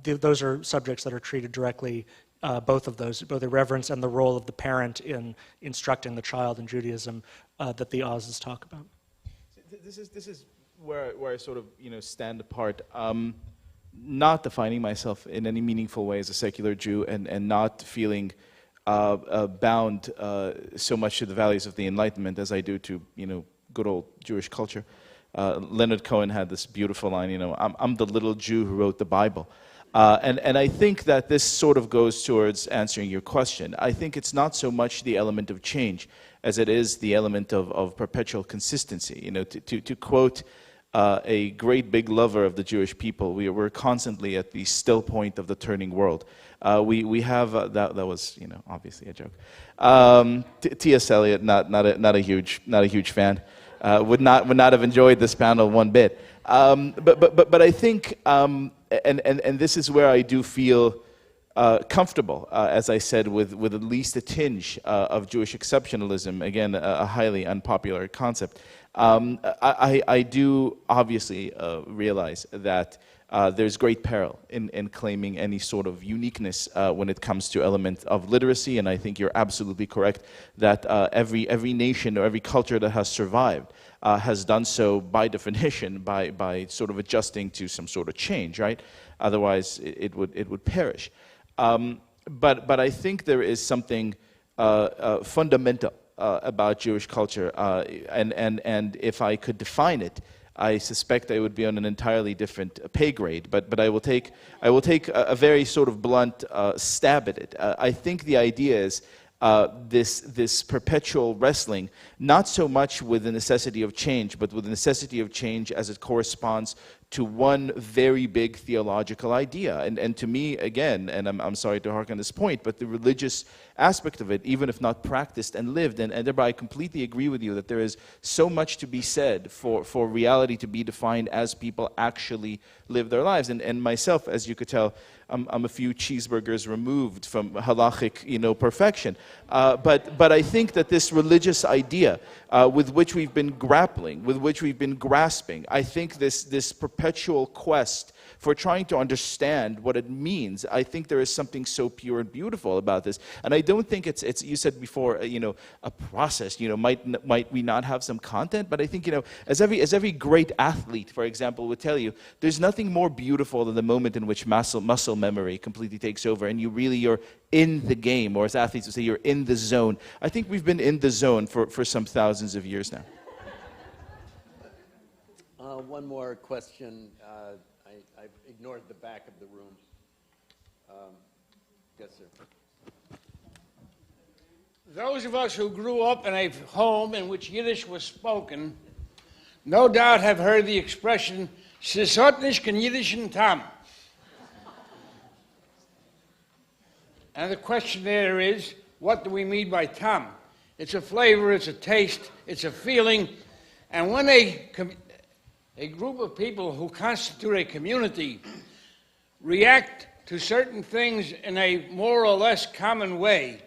D: those are subjects that are treated directly, both of those, both irreverence and the role of the parent in instructing the child in Judaism that the Oz's talk about.
E: This is where I sort of stand apart. Not defining myself in any meaningful way as a secular Jew, and not feeling bound so much to the values of the Enlightenment as I do to good old Jewish culture. Leonard Cohen had this beautiful line, I'm the little Jew who wrote the Bible. And I think that this sort of goes towards answering your question. I think it's not so much the element of change as it is the element of perpetual consistency. To quote a great big lover of the Jewish people, we're constantly at the still point of the turning world. We have that was obviously a joke. T.S. Eliot, not a huge fan. Would not have enjoyed this panel one bit. But I think and this is where I do feel comfortable, as I said, with at least a tinge of Jewish exceptionalism. Again, a highly unpopular concept. I do obviously realize that there's great peril in claiming any sort of uniqueness when it comes to element of literacy, and I think you're absolutely correct that every nation or every culture that has survived has done so by definition by sort of adjusting to some sort of change, right? Otherwise, it would perish. But I think there is something fundamental about Jewish culture, and if I could define it, I suspect I would be on an entirely different pay grade. But I will take a very sort of blunt stab at it. I think the idea is this perpetual wrestling, not so much with the necessity of change, but with the necessity of change as it corresponds to one very big theological idea. And to me, again, and I'm sorry to hark on this point, but the religious aspect of it, even if not practiced and lived, and Deborah, I completely agree with you that there is so much to be said for reality to be defined as people actually live their lives. And myself, as you could tell, I'm a few cheeseburgers removed from halachic, perfection. But I think that this religious idea with which we've been grappling, with which we've been grasping, I think this perpetual quest for trying to understand what it means, I think there is something so pure and beautiful about this. And I don't think it's you said before, a process, might we not have some content? But I think, as every great athlete, for example, would tell you, there's nothing more beautiful than the moment in which muscle memory completely takes over and you're in the game, or as athletes would say, you're in the zone. I think we've been in the zone for some thousands of years now.
A: One more question. I've ignored the back of the room. Yes, sir.
L: Those of us who grew up in a home in which Yiddish was spoken, no doubt have heard the expression, "Es hat nicht kein Jiddischen Tam." And the question there is, what do we mean by tam? It's a flavor, it's a taste, it's a feeling, and when a group of people who constitute a community react to certain things in a more or less common way,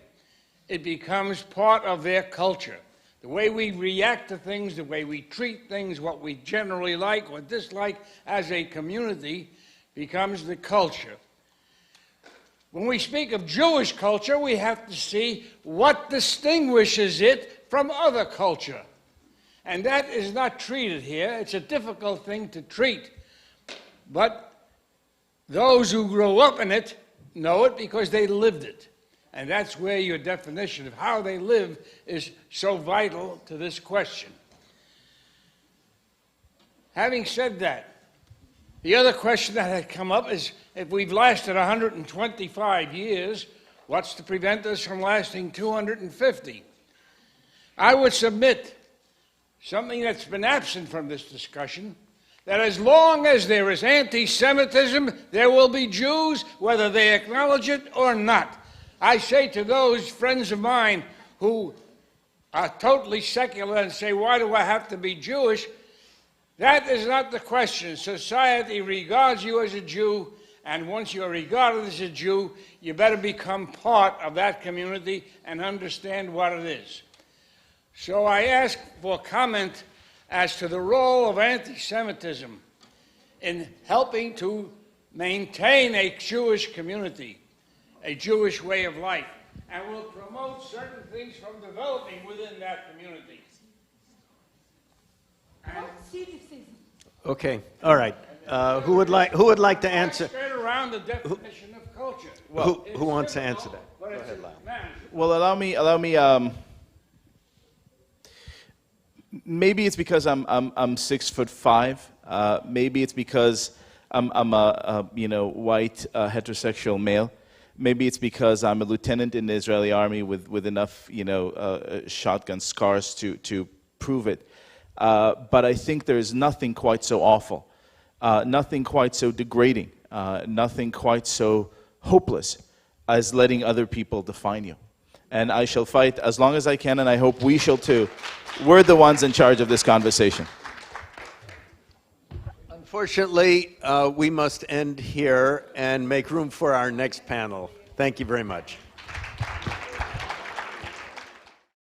L: it becomes part of their culture. The way we react to things, the way we treat things, what we generally like or dislike as a community becomes the culture. When we speak of Jewish culture, we have to see what distinguishes it from other culture. And that is not treated here. It's a difficult thing to treat. But those who grow up in it know it because they lived it. And that's where your definition of how they live is so vital to this question. Having said that, the other question that had come up is, if we've lasted 125 years, what's to prevent us from lasting 250? I would submit something that's been absent from this discussion, that as long as there is anti-Semitism, there will be Jews, whether they acknowledge it or not. I say to those friends of mine who are totally secular and say, why do I have to be Jewish? That is not the question. Society regards you as a Jew, and once you're regarded as a Jew, you better become part of that community and understand what it is. So I ask for comment as to the role of anti-Semitism in helping to maintain a Jewish community, a Jewish way of life, and will promote certain things from developing within that community.
A: Okay, all right. Who would like to answer?
L: Straight around the definition of culture.
A: Well, who wants to answer that?
L: Go ahead,
E: Well, allow me. Maybe it's because I'm 6'5". Maybe it's because I'm a white heterosexual male. Maybe it's because I'm a lieutenant in the Israeli army with enough shotgun scars to prove it. But I think there is nothing quite so awful, nothing quite so degrading, nothing quite so hopeless as letting other people define you. And I shall fight as long as I can, and I hope we shall too. We're the ones in charge of this conversation.
A: Unfortunately, we must end here and make room for our next panel. Thank you very much.